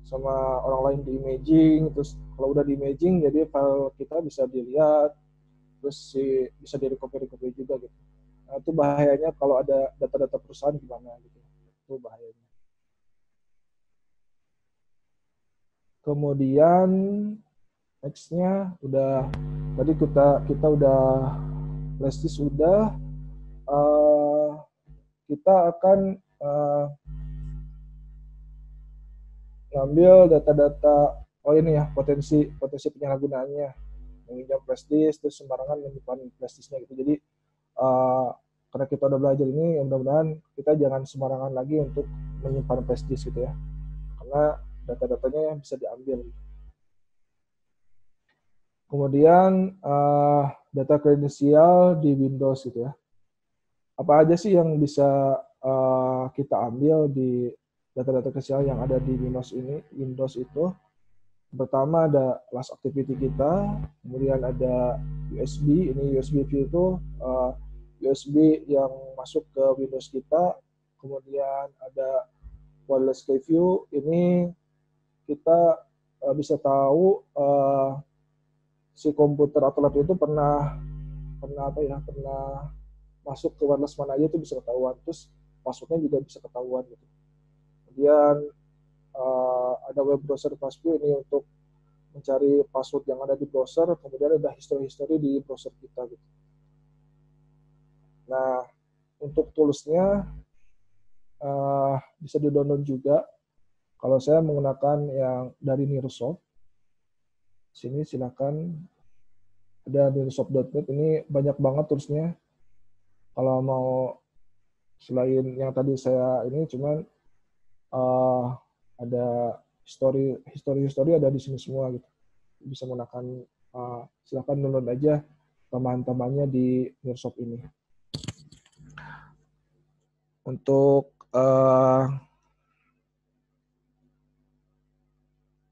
sama orang lain di imaging. Terus kalau udah di imaging, jadi file kita bisa dilihat, terus bisa di recovery juga gitu. Nah, itu bahayanya kalau ada data-data perusahaan gimana gitu. Itu bahayanya. Kemudian next-nya udah tadi kita udah flash disk udah, kita akan ngambil data-data ini ya, potensi penyalahgunaannya, meminjam flash disk terus sembarangan menyimpan flash disknya gitu. Jadi karena kita udah belajar ini, mudah-mudahan kita jangan sembarangan lagi untuk menyimpan flash disk gitu ya, karena data-datanya bisa diambil. Kemudian data kredensial di Windows gitu ya. apa aja sih yang bisa kita ambil di data-data krusial yang ada di Windows itu. Pertama ada last activity kita, kemudian ada USB. Ini USB view itu USB yang masuk ke Windows kita. Kemudian ada wireless view. Ini kita bisa tahu si komputer atau laptop itu pernah masuk ke wireless mana aja itu bisa ketahuan. Terus passwordnya juga bisa ketahuan gitu. Kemudian ada web browser passview ini untuk mencari password yang ada di browser, kemudian ada history di browser kita gitu. Nah, untuk toolsnya bisa di-download juga. Kalau saya menggunakan yang dari Nearsoft, sini silakan ada nearsoft.net, ini banyak banget toolsnya. Kalau mau selain yang tadi saya ini cuman ada history ada di sini semua gitu. Bisa menggunakan silakan download aja tambahan-tambahannya di Nearsoft ini. Untuk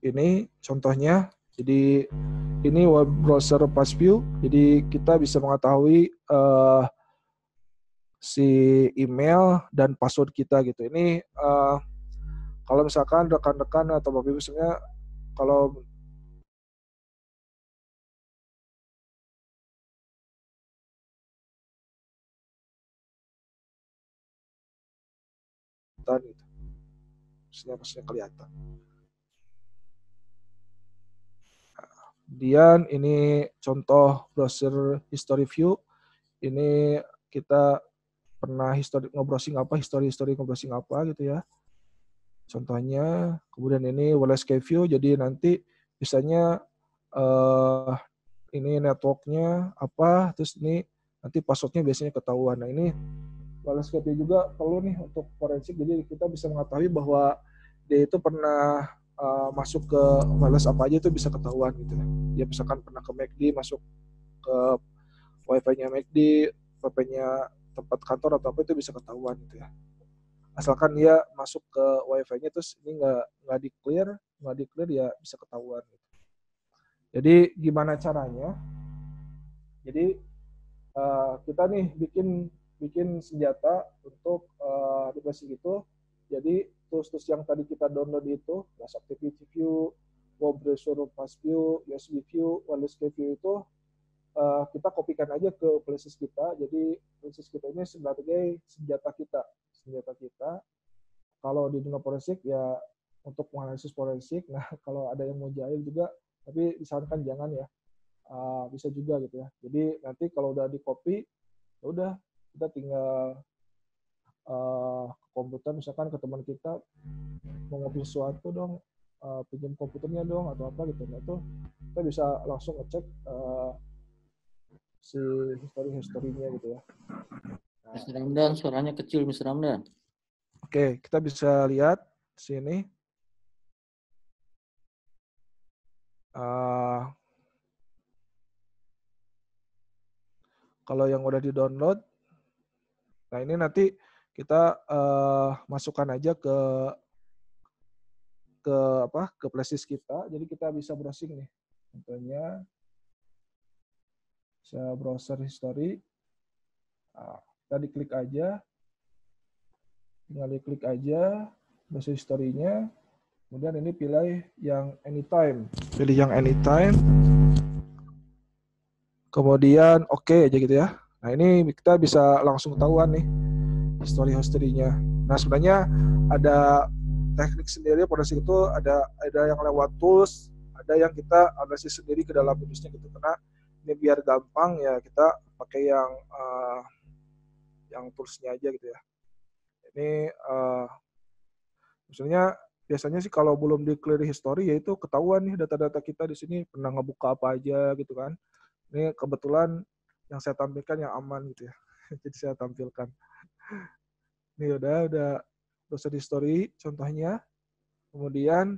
ini contohnya, jadi ini web browser passview, jadi kita bisa mengetahui si email dan password kita gitu. Ini kalau misalkan rekan-rekan atau Bapak Ibu sebenarnya kalau gitu, pastinya kelihatan. Kemudian ini contoh browser history view. Ini kita pernah nge-browsing apa, history nge-browsing apa gitu ya. Contohnya, kemudian ini wireless view, jadi nanti misalnya ini networknya apa, terus ini nanti passwordnya biasanya ketahuan. Nah ini wireless view juga perlu nih untuk forensik, jadi kita bisa mengetahui bahwa dia itu pernah masuk ke wireless apa aja itu bisa ketahuan gitu ya. Dia misalkan pernah ke MACD, masuk ke wifi-nya MACD, wifi-nya tempat kantor atau apa itu bisa ketahuan gitu ya. Asalkan dia masuk ke wifi-nya terus ini nggak di clear ya bisa ketahuan. Jadi gimana caranya? Jadi kita nih bikin senjata untuk device gitu. Jadi tools yang tadi kita download itu, Flash Activity View, Web Browser Passview, USB View, Wireless View itu kita kopikan aja ke places kita. Jadi places kita ini sebagai senjata kita. Kalau di dunia forensik ya untuk menganalisis forensik. Nah kalau ada yang mau jahil juga, tapi disarankan jangan ya. Bisa juga gitu ya. Jadi nanti kalau udah di copy, ya udah kita tinggal ke komputer, misalkan ke teman kita mau ngopi sesuatu dong, pinjam komputernya dong atau apa gitu. Nah itu kita bisa langsung ngecek si historinya gitu ya. Nah, Mr. Ramdan, suaranya kecil, Mr. Ramdan. Oke, kita bisa lihat sini. Kalau yang udah di-download, nah ini nanti kita masukkan aja ke playlist kita. Jadi kita bisa browsing nih. Contohnya saya browser history. Nah, kita diklik aja. Tinggal diklik aja browser historinya. Kemudian ini pilih yang anytime. Pilih yang anytime. Kemudian oke aja gitu ya. Nah ini kita bisa langsung ketahuan nih history-nya. Nah sebenarnya ada teknik sendiri forensik itu ada yang lewat tools, ada yang kita analisis sendiri ke dalam Windowsnya gitu. Karena ini biar gampang ya kita pakai yang toolsnya aja gitu ya. Ini misalnya biasanya sih kalau belum di clear history ya itu ketahuan nih data-data kita di sini pernah ngebuka apa aja gitu kan. Ini kebetulan yang saya tampilkan yang aman gitu ya. Jadi saya tampilkan. Ini udah browser history contohnya. Kemudian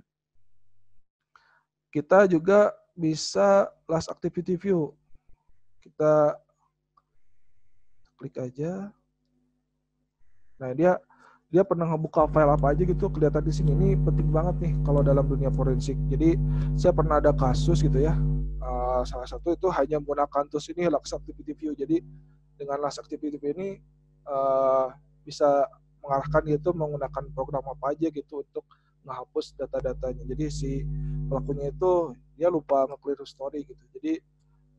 kita juga bisa last activity view. Kita klik aja. Nah, dia pernah ngebuka file apa aja gitu, kelihatan di sini. Ini penting banget nih kalau dalam dunia forensik. Jadi saya pernah ada kasus gitu ya. Salah satu itu hanya menggunakan tools ini, Last Activity View. Jadi dengan Last Activity View ini bisa mengarahkan gitu menggunakan program apa aja gitu untuk menghapus data-datanya. Jadi si pelakunya itu dia lupa nge-clear story gitu. Jadi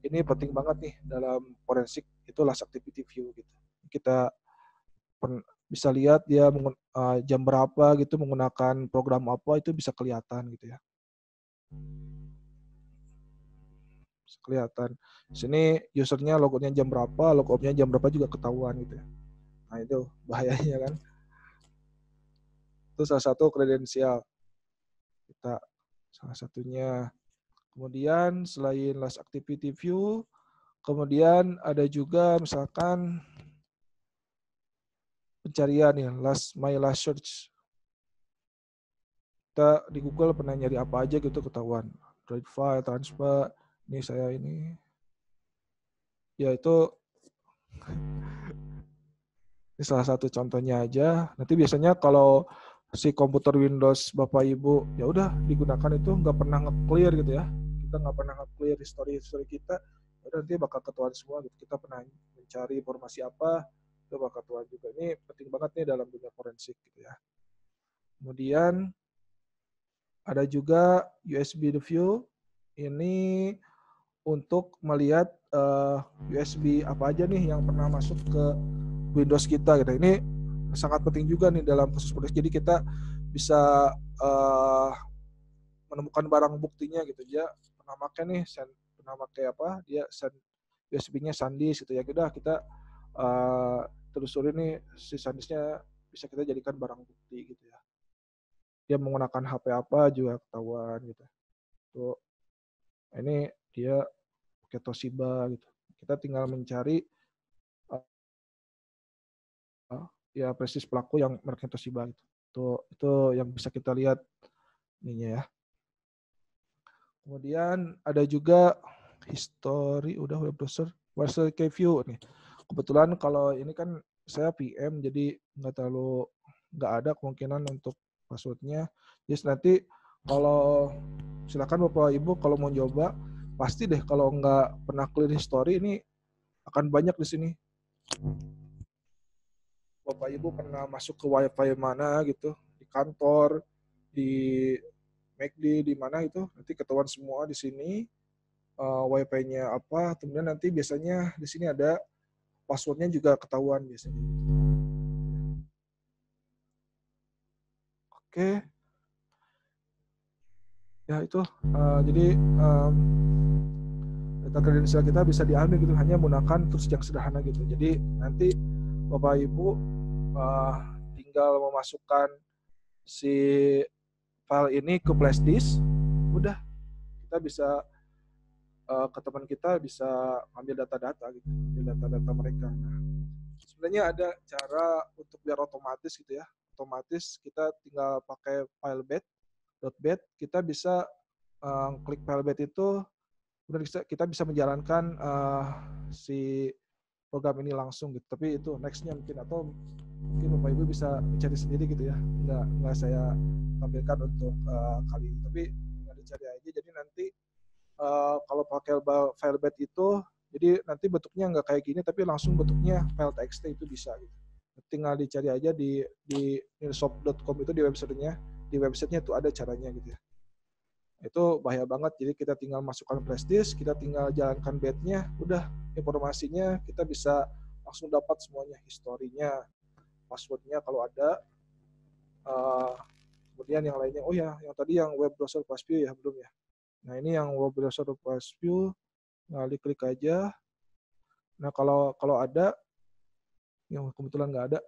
ini penting banget nih dalam forensik, itu Last Activity View gitu. Kita bisa lihat dia jam berapa gitu menggunakan program apa, itu bisa kelihatan gitu ya. Bisa kelihatan. Di sini usernya logoutnya jam berapa, logoutnya jam berapa juga ketahuan gitu ya. Nah itu bahayanya kan. Itu salah satu kredensial kita, salah satunya. Kemudian selain Last Activity View, kemudian ada juga misalkan pencarian ya, My Last Search. Kita di Google pernah nyari apa aja gitu ketahuan. Android file, transfer, ini saya ini. Ya itu ini salah satu contohnya aja. Nanti biasanya kalau si komputer Windows Bapak Ibu ya udah digunakan itu nggak pernah nge-clear gitu ya. Kita nggak pernah nge-clear history kita. Ya nanti bakal ketahuan semua gitu. Kita pernah mencari informasi apa, itu bakal ketahuan juga. Ini penting banget nih dalam dunia forensik gitu ya. Kemudian ada juga USB View. Ini untuk melihat USB apa aja nih yang pernah masuk ke Windows kita gitu. Ini sangat penting juga nih dalam kasus forensik. Jadi kita bisa menemukan barang buktinya gitu. Dia pernah pakai nih, pernah pakai apa? Dia USB-nya SanDisk gitu ya. Kita telusuri nih si SanDisknya bisa kita jadikan barang bukti gitu ya. Dia menggunakan HP apa juga ketahuan gitu. Tuh, ini dia pakai Toshiba gitu. Kita tinggal mencari ya presis pelaku yang mereknya Toshiba gitu. Itu yang bisa kita lihat ininya ya. Kemudian ada juga history, udah web browser view nih. Kebetulan kalau ini kan saya PM, jadi nggak ada kemungkinan untuk passwordnya. Jadi nanti kalau silakan Bapak Ibu kalau mau coba, pasti deh kalau nggak pernah clear history ini akan banyak di sini. Bapak Ibu pernah masuk ke WiFi mana gitu, di kantor, di McD, di mana itu, nanti ketahuan semua di sini. WiFi-nya apa, kemudian nanti biasanya di sini ada passwordnya juga ketahuan biasanya. Oke, ya itu jadi data kredensial kita bisa diambil gitu hanya menggunakan tools yang sederhana gitu. Jadi nanti Bapak Ibu tinggal memasukkan si file ini ke flash disk, udah kita bisa ke teman kita bisa ambil data-data gitu, ambil data-data mereka. Nah, sebenarnya ada cara untuk biar otomatis gitu ya. Otomatis kita tinggal pakai filebed.bat, kita bisa klik filebed itu, kemudian kita bisa menjalankan si program ini langsung gitu. Tapi itu next-nya mungkin, atau mungkin Bapak Ibu bisa mencari sendiri gitu ya. Nggak saya tampilkan untuk kali ini. Tapi tinggal dicari aja. Jadi nanti kalau pakai filebed itu, jadi nanti bentuknya nggak kayak gini, tapi langsung bentuknya file txt itu bisa gitu. Tinggal dicari aja di nilshop.com itu di websitenya itu ada caranya gitu ya. Itu bahaya banget, jadi kita tinggal masukkan flash disk, kita tinggal jalankan bednya, udah informasinya kita bisa langsung dapat semuanya, historinya, passwordnya kalau ada, kemudian yang lainnya. Oh ya, yang tadi yang web browser fast view ya, belum ya. Nah ini yang web browser fast view, nah diklik aja. Nah kalau ada, yang kebetulan nggak ada,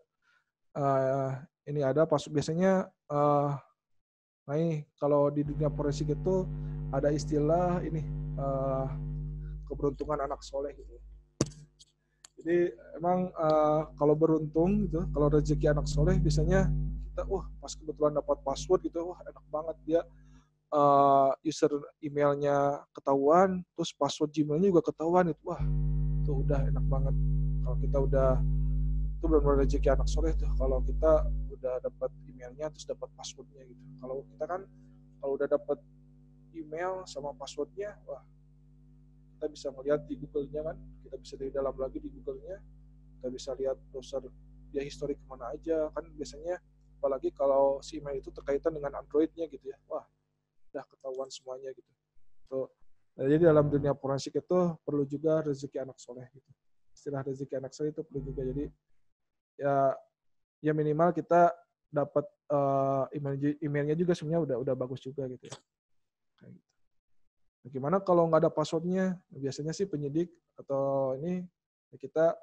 ini ada biasanya. Nah ini kalau di dunia forensik itu ada istilah ini keberuntungan anak soleh gitu. Jadi emang kalau beruntung gitu, kalau rezeki anak soleh biasanya kita pas kebetulan dapat password gitu, enak banget, dia user emailnya ketahuan, terus password Gmailnya juga ketahuan itu, itu udah enak banget kalau kita udah Itu benar-benar rezeki anak soleh tuh kalau kita udah dapat emailnya terus dapat passwordnya gitu. Kalau kita kan kalau udah dapat email sama passwordnya, wah kita bisa melihat di Google-nya kan, kita bisa dari dalam lagi di Google-nya, kita bisa lihat browser dia histori kemana aja kan biasanya, apalagi kalau si email itu terkaitan dengan Android-nya gitu ya, wah udah ketahuan semuanya gitu. Tuh. Nah, jadi dalam dunia forensik itu perlu juga rezeki anak soleh gitu. Istilah rezeki anak soleh itu perlu juga. Jadi ya minimal kita dapat emailnya juga sebenarnya udah bagus juga gitu ya. Kayak gitu. Nah, gimana kalau nggak ada passwordnya? Biasanya sih penyidik atau ini kita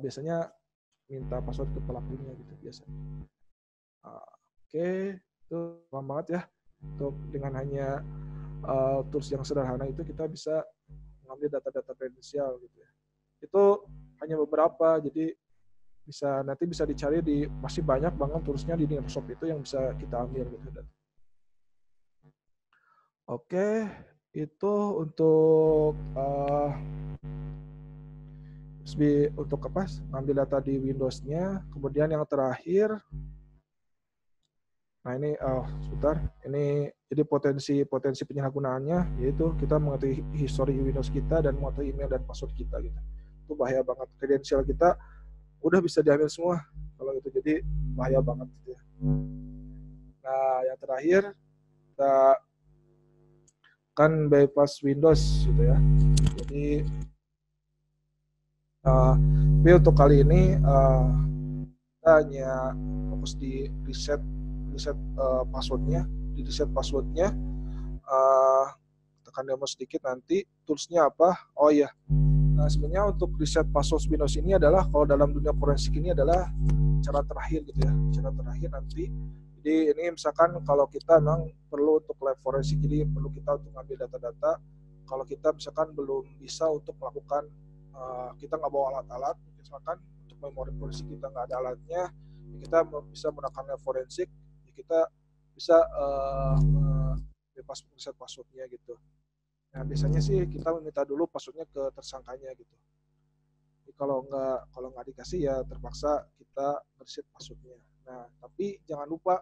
biasanya minta password ke pelakunya gitu biasanya. Oke, itu gampang banget ya. Untuk dengan hanya tools yang sederhana itu kita bisa mengambil data-data kredensial gitu ya. Itu hanya beberapa, jadi nanti bisa dicari di masih banyak banget toolsnya di Microsoft itu yang bisa kita ambil gitu. Oke, itu untuk untuk apa? Ngambil data di Windows-nya. Kemudian yang terakhir, nah ini sebentar, ini jadi potensi penyalahgunaannya yaitu kita mengetahui histori Windows kita dan mengetahui email dan password kita gitu. Itu bahaya banget. Kredensial kita udah bisa diambil semua kalau itu, jadi bahaya banget gitu ya. Nah, yang terakhir kita kan bypass Windows gitu ya. Jadi tapi untuk kali ini kita hanya fokus di reset passwordnya, tekan demo sedikit nanti toolsnya apa. Oh iya, nah sebenarnya untuk reset password Windows ini adalah kalau dalam dunia forensik ini adalah cara terakhir gitu ya, cara terakhir nanti. Jadi ini misalkan kalau kita memang perlu untuk lab forensik, jadi perlu kita untuk ngambil data-data. Kalau kita misalkan belum bisa untuk melakukan, kita nggak bawa alat-alat, misalkan untuk memori forensik kita nggak ada alatnya, kita bisa menggunakan lab forensik, kita bisa bebas reset passwordnya gitu. Nah biasanya sih kita meminta dulu passwordnya ke tersangkanya gitu. Jadi kalau nggak dikasih ya terpaksa kita reset passwordnya. Nah tapi jangan lupa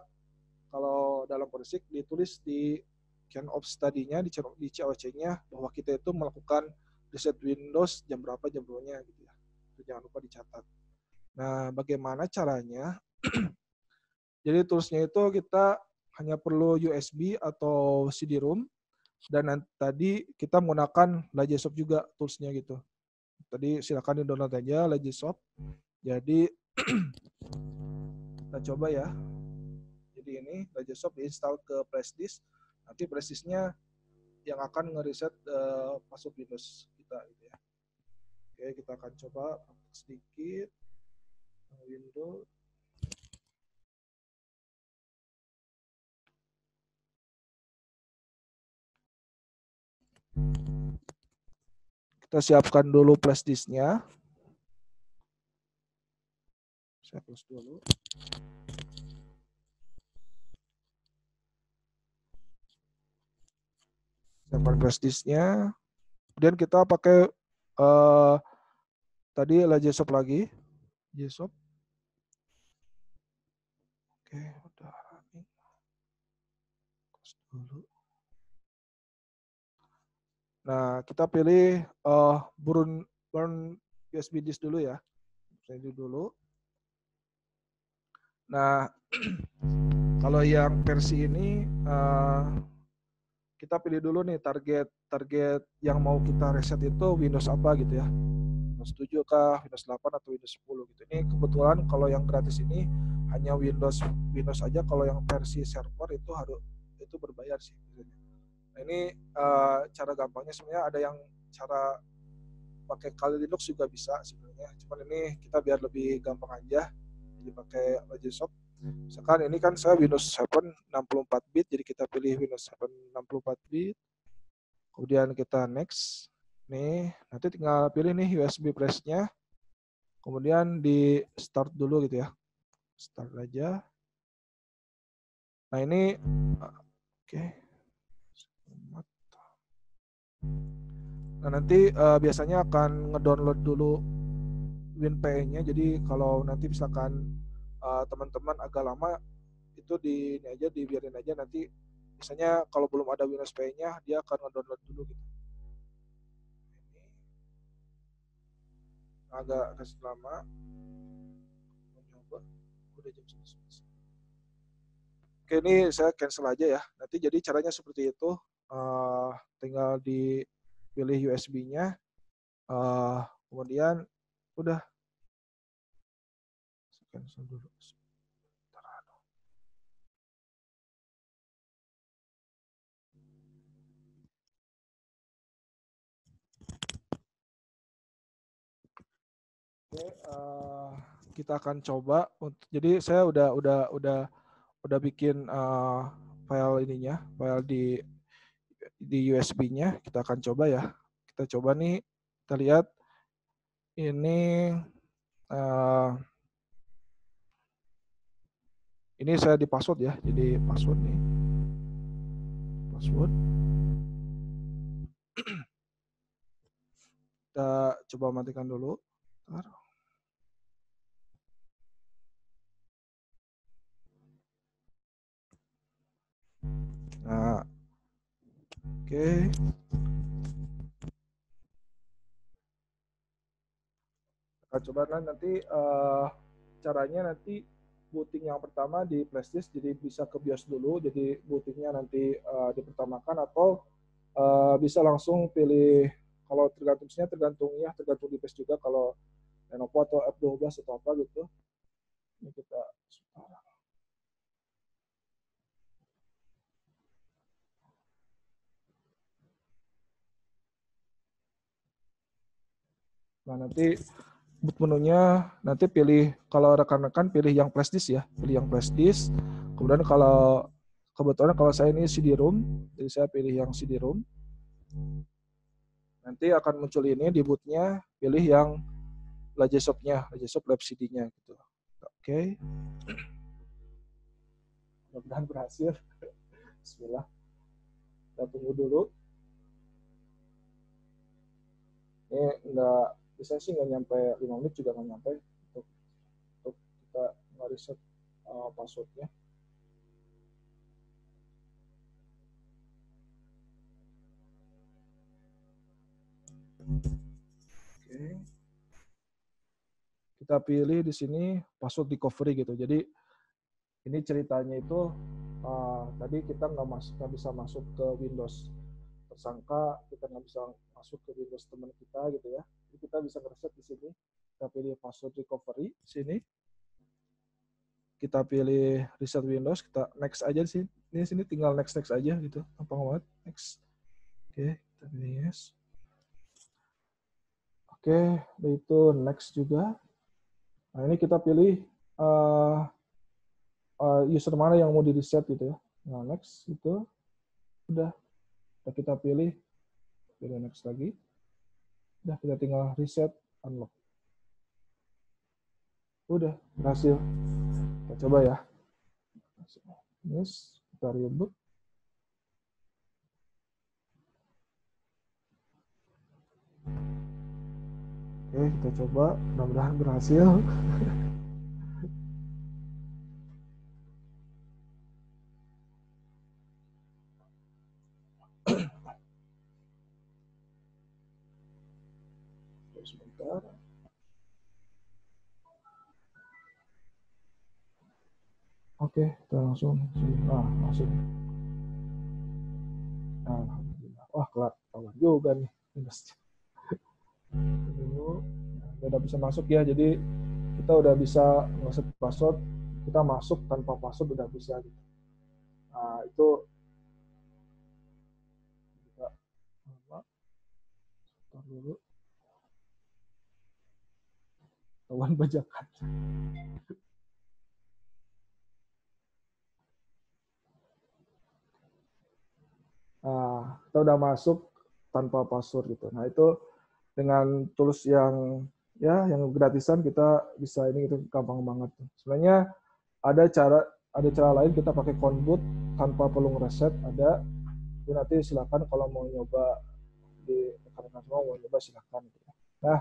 kalau dalam forensik ditulis di chain of study-nya, di COC-nya bahwa kita itu melakukan reset Windows jam berapa, jam berapa gitu ya. Itu jangan lupa dicatat. Nah, bagaimana caranya? Jadi toolsnya itu kita hanya perlu USB atau CD-ROM, dan tadi kita menggunakan Lajesoft juga toolsnya gitu. Tadi silakan di-download aja Lajesoft. Jadi kita coba ya. Jadi ini Lajesoft diinstal ke flash disk. Nanti flash disknya yang akan ngereset password Windows kita gitu ya. Oke, kita akan coba sedikit Windows. Kita siapkan dulu flash disknya. Saya close dulu. Siapkan flash disknya. Kemudian kita pakai tadi Lajesoft lagi. Lajesoft. Oke, udah nih. Close dulu. Nah, kita pilih burn USB disk dulu ya. Saya dulu. Nah, kalau yang versi ini kita pilih dulu nih target yang mau kita reset itu Windows apa gitu ya. Windows 7 kah, Windows 8 atau Windows 10 gitu. Ini kebetulan kalau yang gratis ini hanya Windows aja. Kalau yang versi server itu berbayar sih. Nah, ini cara gampangnya sebenarnya ada yang cara pakai Kali Linux juga bisa sebenarnya. Cuman ini kita biar lebih gampang aja, jadi pakai Lajesoft. Misalkan ini kan saya Windows 7 64 bit, jadi kita pilih Windows 7 64 bit. Kemudian kita next. Nih, nanti tinggal pilih nih USB flash-nya. Kemudian di start dulu gitu ya. Start aja. Nah, ini oke. Nah, nanti biasanya akan ngedownload dulu WinPE-nya. Jadi kalau nanti misalkan teman-teman agak lama itu di ini aja, dibiarin aja, nanti misalnya kalau belum ada Windows PE-nya dia akan nge-download dulu gitu. Ini agak kasih lama. Mencoba udah jam 11. Oke, ini saya cancel aja ya. Nanti jadi caranya seperti itu. Tinggal dipilih USB-nya. Kemudian udah cancel dulu. Oke, kita akan coba. Jadi saya udah bikin file ininya, file di USB-nya. Kita akan coba ya. Kita coba nih, kita lihat ini ini saya di password ya. Jadi password nih. Password. Kita coba matikan dulu. Bentar. Nah, oke. Kita coba nanti caranya nanti booting yang pertama di flashdisk, jadi bisa ke BIOS dulu, jadi bootingnya nanti dipertamakan, atau bisa langsung pilih, kalau tergantung tergantung device juga, kalau Lenovo atau F12 atau apa gitu. Ini kita nah nanti boot menunya nanti pilih, kalau rekan-rekan pilih yang flash disk ya, pilih yang flash disk. Kemudian kalau kebetulan kalau saya ini CD-ROM, jadi saya pilih yang CD-ROM. Nanti akan muncul ini di bootnya, pilih yang Lajesoft-nya, Lajesoft Lab CD-nya gitu. Oke. Mudah-mudahan berhasil. Bismillah. Kita tunggu dulu. Ini enggak, bisa sih nggak nyampe 5 menit juga nggak nyampe untuk kita nge-reset passwordnya. Oke. Kita pilih di sini password recovery gitu. Jadi ini ceritanya itu tadi kita nggak bisa masuk ke Windows tersangka, kita nggak bisa masuk ke Windows teman kita gitu ya. Jadi kita bisa ngereset di sini. Kita pilih password recovery di sini. Kita pilih reset Windows, kita next aja di sini. Ini sini tinggal next aja gitu. Gampang banget. Next. Oke, kita pilih yes. Oke, itu next juga. Nah, ini kita pilih user mana yang mau di reset gitu ya. Nah, next itu udah kita pilih next lagi. Udah, kita tinggal reset unlock. Udah berhasil. Kita coba ya. Yes, kita reboot. Oke, kita coba. Mudah-mudahan berhasil. Sebentar. Oke, kita langsung. Nah, langsung. Nah, alhamdulillah. Wah, kelar juga nih. Udah bisa masuk ya, jadi kita udah bisa ngeset password, kita masuk tanpa password udah bisa gitu. Nah, itu kita sebentar dulu. Tawan bajakan. Nah, kita udah masuk tanpa password gitu. Nah, itu dengan tools yang gratisan kita bisa ini, itu gampang banget. Sebenarnya ada cara lain, kita pakai Conboot tanpa perlu ngereset, ada. Jadi nanti silakan kalau mau nyoba, di rekan-rekan semua mau nyoba silakan. Nah,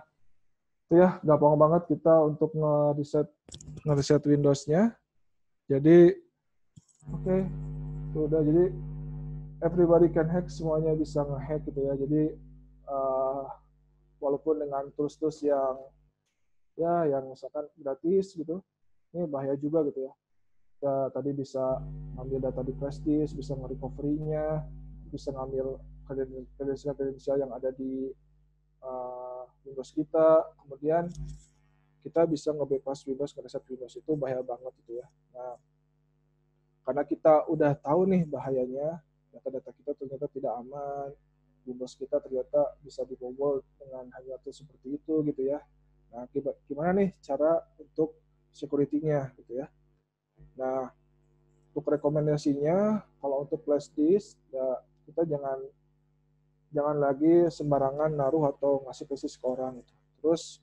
itu itu ya, gampang banget kita untuk nge-reset Windows-nya. Jadi, oke, itu udah. Jadi, everybody can hack, semuanya bisa nge-hack gitu ya. Jadi, walaupun dengan tools-tools yang misalkan gratis gitu, ini bahaya juga gitu ya. Kita tadi bisa ngambil data di flash disk, bisa nge-recovery-nya, bisa ngambil kredensial yang ada di Windows kita, kemudian kita bisa nge-bypass Windows, nge-reset Windows, itu bahaya banget gitu ya. Nah, karena kita udah tahu nih bahayanya, data-data kita ternyata tidak aman, Windows kita ternyata bisa dibobol dengan hanya tools seperti itu gitu ya. Nah, gimana nih cara untuk security-nya gitu ya. Nah, untuk rekomendasinya, kalau untuk flash disk, ya kita jangan lagi sembarangan naruh atau ngasih flash disk ke orang. Gitu. Terus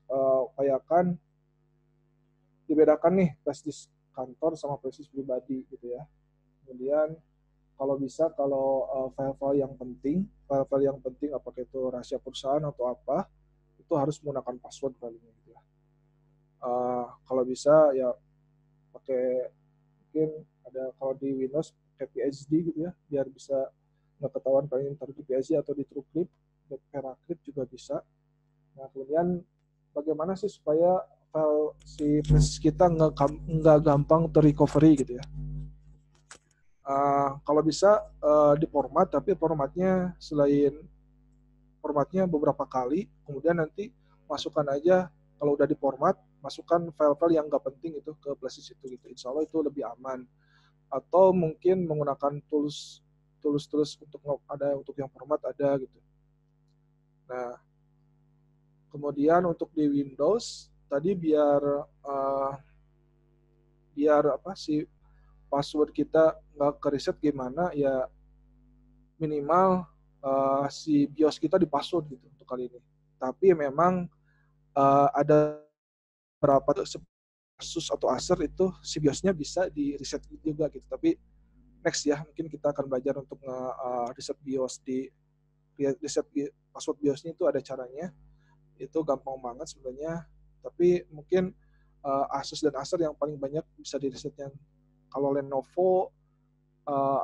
upayakan dibedakan nih flash disk kantor sama flash disk pribadi gitu ya. Kemudian kalau bisa, kalau file-file yang penting apakah itu rahasia perusahaan atau apa, itu harus menggunakan password palingnya gitu ya. Kalau bisa ya pakai, mungkin ada kalau di Windows pakai PhD gitu ya, biar bisa nggak ketahuan paling taruh di PhD atau di TrueCrypt, Paracrypt juga bisa. Nah, kemudian bagaimana sih supaya file si flash kita nggak gampang terrecovery gitu ya. Kalau bisa diformat, tapi formatnya selain formatnya beberapa kali, kemudian nanti masukkan aja, kalau udah diformat, masukkan file-file yang nggak penting itu ke flash disk itu gitu. Insya Allah itu lebih aman. Atau mungkin menggunakan tools untuk yang format ada gitu. Nah, kemudian untuk di Windows tadi biar apa sih password kita nggak ke-reset gimana ya, minimal si BIOS kita di password gitu untuk kali ini. Tapi memang ada beberapa Asus atau Acer itu si BIOS-nya bisa di reset juga gitu. Tapi next ya, mungkin kita akan belajar untuk reset BIOS reset password BIOS-nya itu ada caranya. Itu gampang banget sebenarnya. Tapi mungkin Asus dan Acer yang paling banyak bisa di resetnya. Kalau Lenovo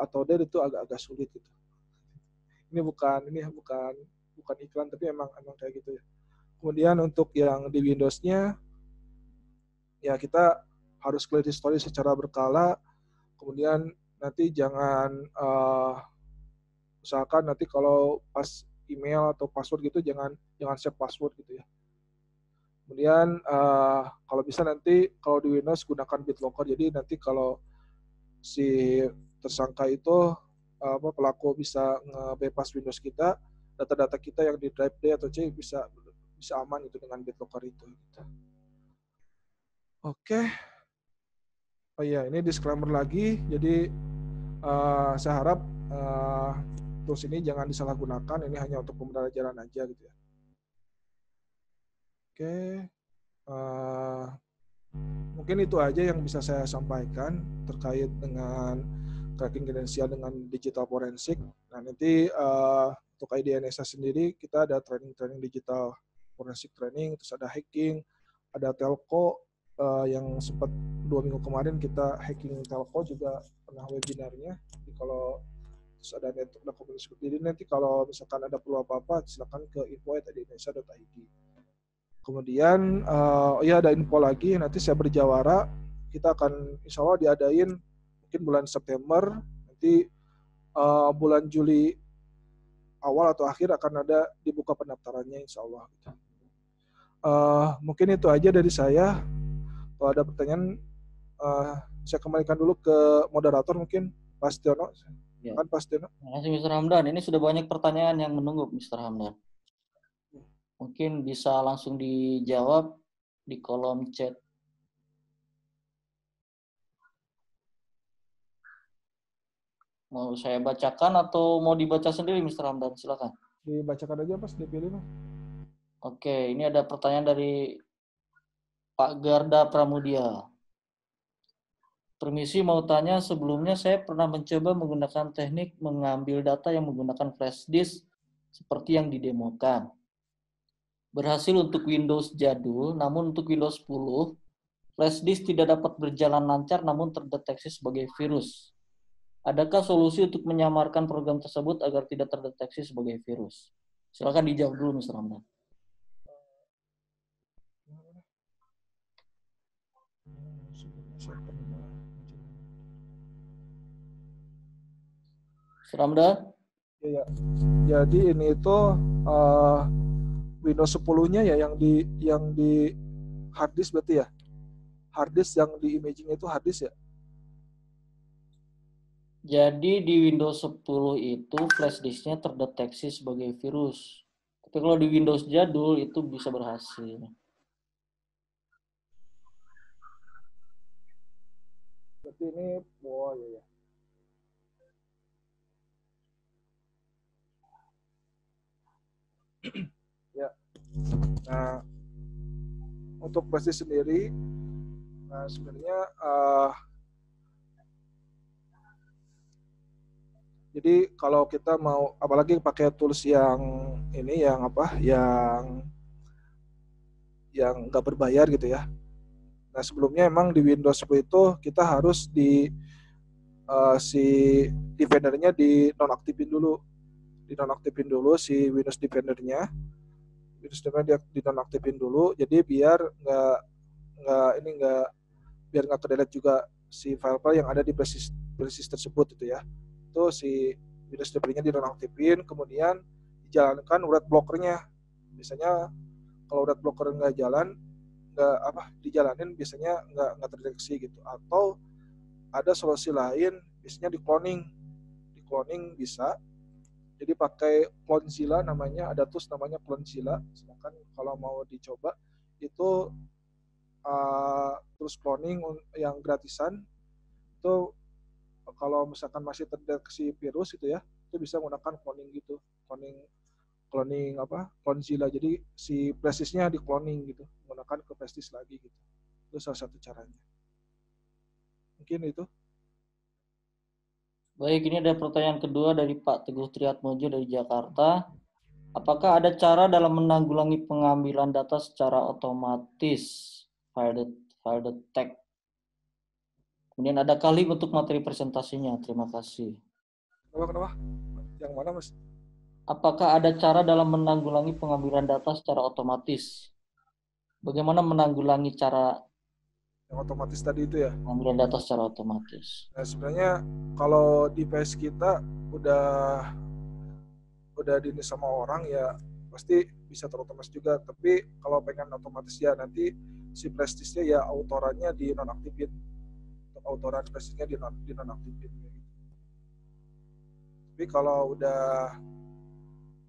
atau Dell itu agak-agak sulit gitu. Ini bukan iklan, tapi emang kayak gitu ya. Kemudian untuk yang di Windows-nya, ya kita harus clear history secara berkala. Kemudian nanti jangan usahakan nanti kalau pas email atau password gitu jangan save password gitu ya. Kemudian kalau bisa nanti kalau di Windows gunakan BitLocker. Jadi nanti kalau si tersangka itu pelaku bisa nge-bypass Windows kita, data-data kita yang di drive D atau C bisa aman itu dengan BitLocker itu. Gitu. Oke. Oh iya, ini disclaimer lagi. Jadi saya harap tools ini jangan disalahgunakan. Ini hanya untuk pembelajaran aja gitu ya. Oke. Mungkin itu aja yang bisa saya sampaikan terkait dengan cracking kredensial dengan digital forensik. Nah, nanti untuk IDNSA sendiri kita ada training digital forensik training, terus ada hacking, ada telco yang sempat 2 minggu kemarin kita hacking telco juga pernah webinarnya. Jadi kalau terus ada network dokumentasi. Jadi nanti kalau misalkan ada perlu apa-apa silakan ke info@idnsa.id. Kemudian ya ada info lagi, nanti saya berjawara, kita akan insya Allah diadain mungkin bulan September, nanti bulan Juli awal atau akhir akan ada dibuka pendaftarannya insya Allah. Mungkin itu aja dari saya. Kalau ada pertanyaan, saya kembalikan dulu ke moderator mungkin, Pak Stiono. Ya. Kan Pak Stiono. Terima kasih Mr. Hamdan. Ini sudah banyak pertanyaan yang menunggu Mr. Hamdan. Mungkin bisa langsung dijawab di kolom chat. Mau saya bacakan atau mau dibaca sendiri Mr. Hamdan? Silakan. Dibacakan aja Mas, dipilih Mas. Oke, ini ada pertanyaan dari Pak Garda Pramudia. Permisi mau tanya, sebelumnya saya pernah mencoba menggunakan teknik mengambil data yang menggunakan flash disk seperti yang didemokan. Berhasil untuk Windows jadul, namun untuk Windows 10, flash disk tidak dapat berjalan lancar namun terdeteksi sebagai virus. Adakah solusi untuk menyamarkan program tersebut agar tidak terdeteksi sebagai virus? Silakan dijawab dulu, Mr. Hamdan. Mr. Hamdan? Ya. Jadi ini itu Windows 10-nya ya yang di hard disk berarti ya. Hard disk yang di imaging itu hard disk ya. Jadi di Windows 10 itu flash disk-nya terdeteksi sebagai virus. Tapi kalau di Windows jadul itu bisa berhasil. Berarti ini ya. Ya. Nah, untuk flash disk sendiri, nah sebenarnya jadi kalau kita mau apalagi pakai tools yang ini yang nggak berbayar gitu ya. Nah sebelumnya emang di Windows 10 itu kita harus si Defender-nya dinonaktifin dulu si Windows Defender-nya. Windows Defender dinonaktifin dulu, jadi biar nggak kedelete juga si file-file yang ada di flash disk tersebut gitu ya. Itu si Windows Defender-nya dinonaktifin, kemudian dijalankan write blocker-nya. Biasanya kalau write blocker dijalanin biasanya nggak terdeteksi gitu. Atau ada solusi lain, biasanya di cloning bisa. Jadi pakai Clonezilla namanya, ada tools namanya Clonezilla. Sedangkan kalau mau dicoba itu terus cloning yang gratisan itu kalau misalkan masih terdeteksi virus gitu ya, itu bisa menggunakan cloning gitu, Clonezilla. Jadi si flash disk-nya di cloning gitu, menggunakan ke flash disk lagi gitu. Itu salah satu caranya. Mungkin itu. Baik, ini ada pertanyaan kedua dari Pak Teguh Triatmojo dari Jakarta. Apakah ada cara dalam menanggulangi pengambilan data secara otomatis? File detect. Kemudian ada kali untuk materi presentasinya. Terima kasih. Kenapa? Yang mana, Mas? Apakah ada cara dalam menanggulangi pengambilan data secara otomatis? Bagaimana menanggulangi cara Yang otomatis tadi itu ya? pengambilan data secara otomatis. Nah, sebenarnya kalau device kita udah ini sama orang ya pasti bisa terotomatis juga. Tapi kalau pengen otomatis ya nanti si flash disk-nya ya autorannya dinonaktifin. Untuk autoran flash disk-nya dinonaktifin. Tapi kalau udah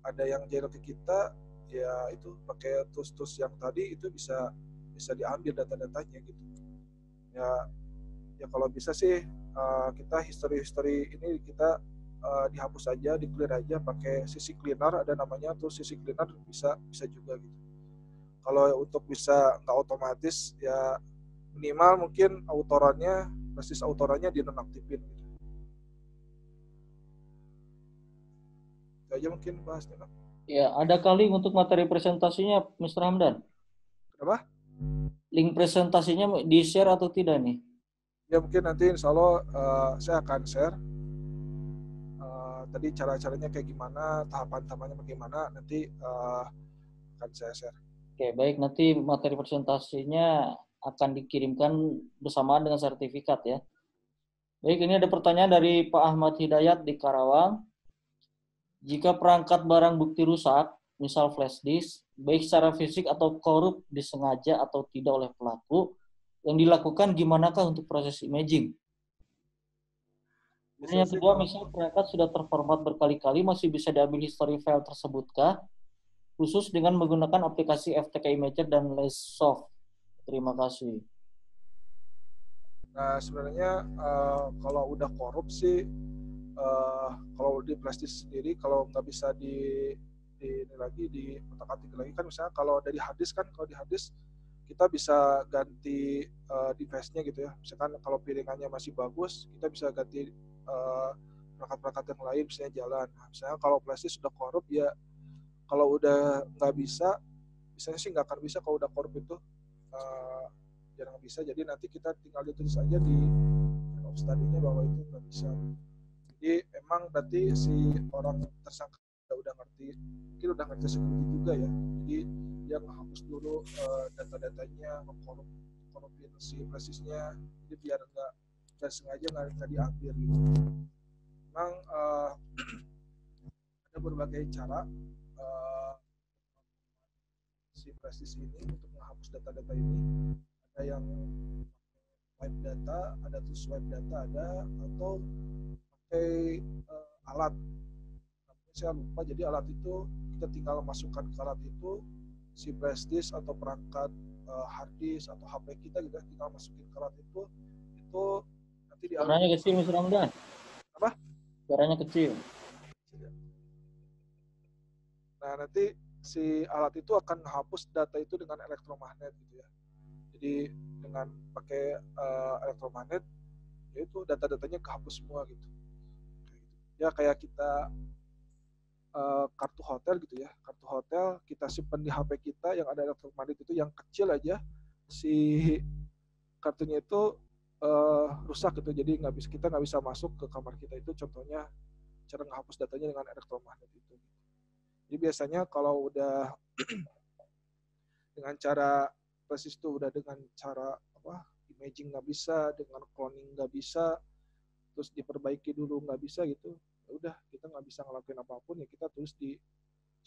ada yang jailor ke kita, ya itu pakai tools-tools yang tadi itu bisa diambil data-datanya gitu. Ya kalau bisa sih kita history ini kita dihapus aja, di-clear aja pakai CC Cleaner, ada namanya tuh CC Cleaner, bisa juga gitu. Kalau untuk bisa nggak otomatis ya minimal mungkin basis autorannya dinonaktifin gitu. Itu aja mungkin bahasnya. Ya, ada kali untuk materi presentasinya, Mr. Hamdan. Kenapa? Link presentasinya di-share atau tidak nih? Ya mungkin nanti insya Allah saya akan share tadi cara-caranya kayak gimana, tahapan-tahapannya bagaimana, nanti akan saya share. Oke, baik. Nanti materi presentasinya akan dikirimkan bersamaan dengan sertifikat ya. Baik, ini ada pertanyaan dari Pak Ahmad Hidayat di Karawang. Jika perangkat barang bukti rusak, misal flash disk, baik secara fisik atau korup disengaja atau tidak oleh pelaku, yang dilakukan gimanakah untuk proses imaging? Kemudian yang kedua, misal perangkat sudah terformat berkali-kali, masih bisa diambil history file tersebut khusus dengan menggunakan aplikasi FTK Imager dan Lesoft. Terima kasih. Nah sebenarnya kalau udah korup sih, kalau di flash disk sendiri kalau nggak bisa di otak-atik lagi kan, misalnya kalau dari hard disk kan, kalau di hard disk kita bisa ganti device-nya gitu ya. Misalkan kalau piringannya masih bagus, kita bisa ganti perangkat-perangkat yang lain misalnya jalan. Nah, misalnya kalau flash disk sudah korup ya, kalau udah nggak bisa Biasanya sih nggak akan bisa kalau udah korup itu, jarang bisa. Jadi nanti kita tinggal ditulis aja di of study-nya bahwa itu nggak bisa. Jadi emang berarti si orang tersangka udah ngerti, mungkin udah ngerti security juga ya. Jadi dia menghapus dulu data-datanya, korupin si presisnya, jadi biar nggak sengaja nggak diambil gitu. Memang ada berbagai cara si presis ini untuk menghapus data-data ini. Ada yang wipe data, ada tuh swipe data, ada atau pakai alat. Tapi saya lupa, jadi alat itu kita tinggal masukkan ke alat itu si flash disk atau perangkat hard disk atau HP kita gitu, tinggal masukin ke alat itu nanti diambil. Suaranya kecil, Mas Ramdan. Apa? Suaranya kecil. Nah, nanti si alat itu akan menghapus data itu dengan elektromagnet gitu ya. Jadi dengan pakai elektromagnet, yaitu data-datanya kehapus semua gitu. Ya kayak kita kartu hotel gitu ya, kartu hotel kita simpan di HP kita yang ada elektromagnet itu yang kecil aja, si kartunya itu rusak gitu, jadi kita nggak bisa masuk ke kamar kita. Itu contohnya cara menghapus datanya dengan elektromagnet itu. Jadi biasanya kalau udah dengan cara presis itu udah dengan cara imaging nggak bisa, dengan cloning nggak bisa, terus diperbaiki dulu nggak bisa gitu, ya udah kita nggak bisa ngelakuin apapun, ya kita tulis di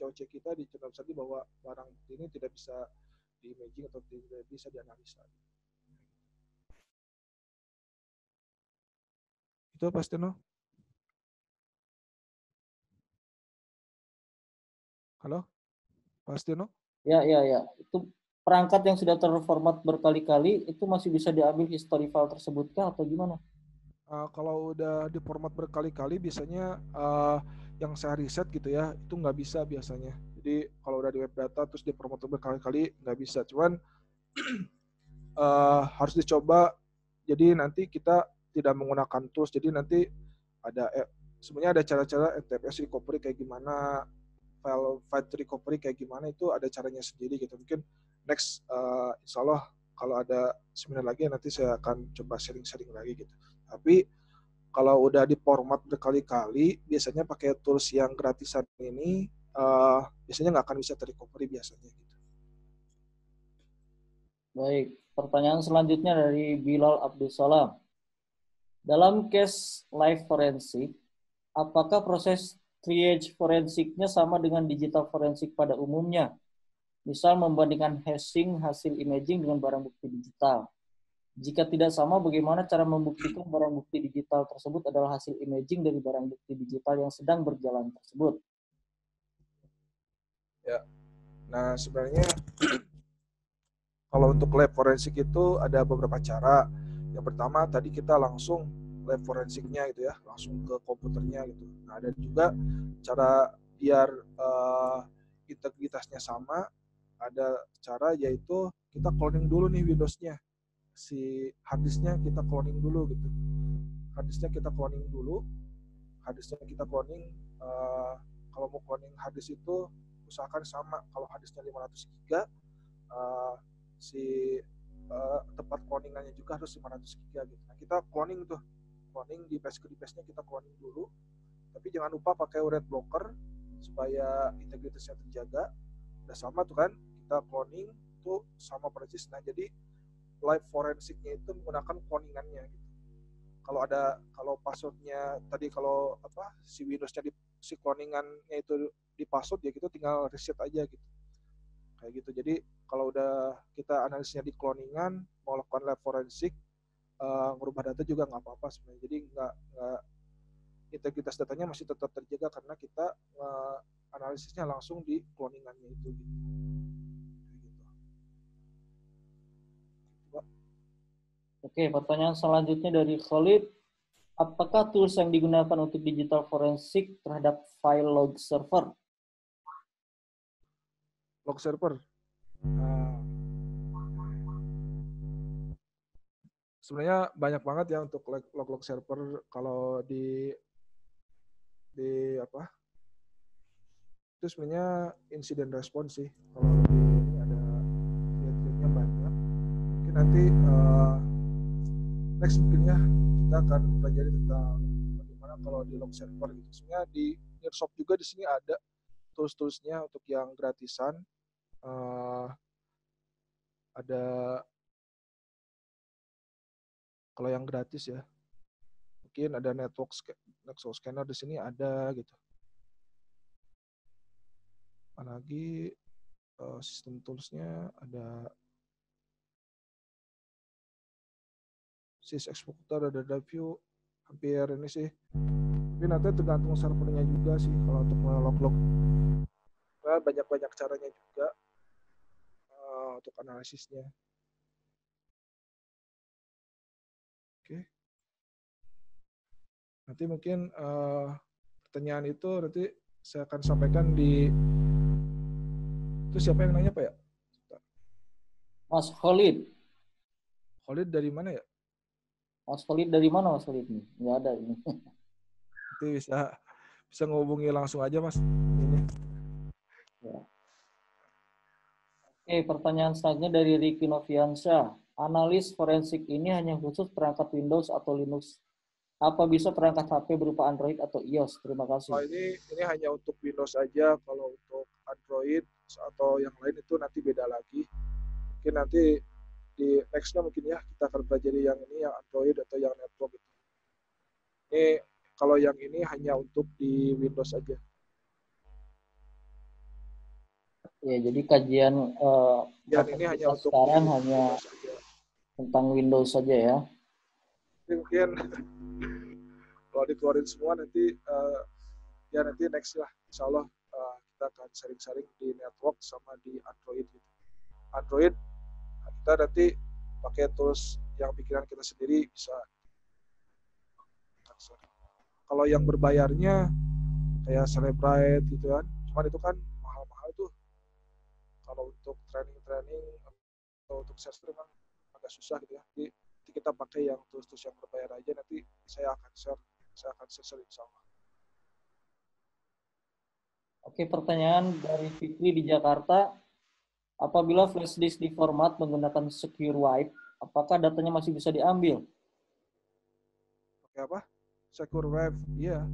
COC kita di channel tadi bahwa barang ini tidak bisa di imaging atau tidak bisa dianalisa. Itu apa, Steno? Halo, Pak Steno? Ya. Itu perangkat yang sudah terformat berkali-kali itu masih bisa diambil history file tersebut atau gimana? Kalau udah diformat berkali-kali biasanya yang saya riset gitu ya, itu nggak bisa biasanya. Jadi kalau udah di web data terus diformat berkali-kali nggak bisa. Cuman harus dicoba. Jadi nanti kita tidak menggunakan tools. Jadi nanti ada sebenarnya ada cara-cara NTFS recovery kayak gimana, file recovery kayak gimana, itu ada caranya sendiri gitu. Mungkin next insya Allah kalau ada seminar lagi nanti saya akan coba sharing-sharing lagi gitu. Tapi kalau udah diformat berkali-kali, biasanya pakai tools yang gratisan ini biasanya nggak akan bisa terrecovery biasanya gitu. Baik, pertanyaan selanjutnya dari Bilal Abdul Salam. Dalam case live forensik, apakah proses triage forensiknya sama dengan digital forensik pada umumnya? Misal membandingkan hashing hasil imaging dengan barang bukti digital. Jika tidak sama, bagaimana cara membuktikan barang bukti digital tersebut adalah hasil imaging dari barang bukti digital yang sedang berjalan tersebut? Ya, nah sebenarnya kalau untuk lab forensik itu ada beberapa cara. Yang pertama tadi kita langsung lab forensiknya gitu ya, langsung ke komputernya gitu. Nah, ada juga cara biar integritasnya sama. Ada cara yaitu kita cloning dulu nih Windows-nya. Si harddisknya kita cloning dulu gitu. Harddisknya kita cloning dulu. Harddisknya kita cloning. Kalau mau cloning harddisk itu usahakan sama. Kalau harddisknya 500 GB, si tempat cloningannya juga harus 500 GB gitu. Nah, kita cloning di base-nya kita cloning dulu, tapi jangan lupa pakai red blocker supaya integritasnya terjaga. Udah sama tuh kan, kita cloning itu sama persis. Nah, jadi live forensiknya itu menggunakan cloningannya gitu. Kalau passwordnya tadi, kalau si Windows-nya si cloningannya itu di password, ya kita tinggal reset aja gitu. Kayak gitu. Jadi kalau udah kita analisnya di cloningan, mau lakukan lab forensik, ngubah data juga nggak apa-apa sebenarnya. Jadi nggak integritas datanya masih tetap terjaga karena kita analisisnya langsung di cloningannya itu gitu. Oke, pertanyaan selanjutnya dari Khalid. Apakah tools yang digunakan untuk digital forensik terhadap file log server? Log server. Sebenarnya banyak banget ya untuk log server. Kalau di itu sebenarnya insiden response sih. Kalau di ini nanti next mungkin ya kita akan pelajari tentang bagaimana kalau di log server gitu. Sebenarnya di Nearshop juga di sini ada tools-toolsnya untuk yang gratisan. Ada kalau yang gratis ya, mungkin ada network scanner di sini ada gitu. Apalagi sistem toolsnya ada sys exporter, ada DriveView, hampir ini sih. Tapi nanti tergantung servernya juga sih kalau untuk log-log. Nah, banyak caranya juga untuk analisisnya. Oke. Nanti mungkin pertanyaan itu nanti saya akan sampaikan di itu siapa yang nanya Pak ya? Mas Khalid. Khalid dari mana ya? Mas Khalid dari mana Mas Khalid nih? Nggak ada ini. Nanti bisa ngehubungi langsung aja Mas. Ini. Ya. Oke, pertanyaan selanjutnya dari Ricky Noviansyah. Analis forensik ini hanya khusus perangkat Windows atau Linux? Apa bisa perangkat HP berupa Android atau iOS? Terima kasih. Oh, ini hanya untuk Windows aja. Kalau untuk Android atau yang lain itu nanti beda lagi. Mungkin nanti di next-nya mungkin ya kita akan pelajari yang ini, yang Android atau yang network itu. Ini kalau yang ini hanya untuk di Windows aja. Ya, jadi kajian ini hanya untuk sekarang hanya Windows aja. tentang Windows saja ya. Mungkin kalau dikeluarin semua nanti ya nanti next lah, insya Allah kita akan sharing-sharing di network sama di Android gitu. Android kita nanti pakai tools yang pikiran kita sendiri bisa. Kalau yang berbayarnya kayak Celebrite gitu kan, cuman itu kan mahal-mahal tuh. Kalau untuk training atau untuk share memang agak susah gitu ya. Jadi kita pakai yang tools-tools yang berbayar aja, nanti saya akan share insya Allah. Oke, pertanyaan dari Fikri di Jakarta. Apabila flash disk diformat menggunakan secure wipe, apakah datanya masih bisa diambil? Pakai apa? Secure wipe, iya.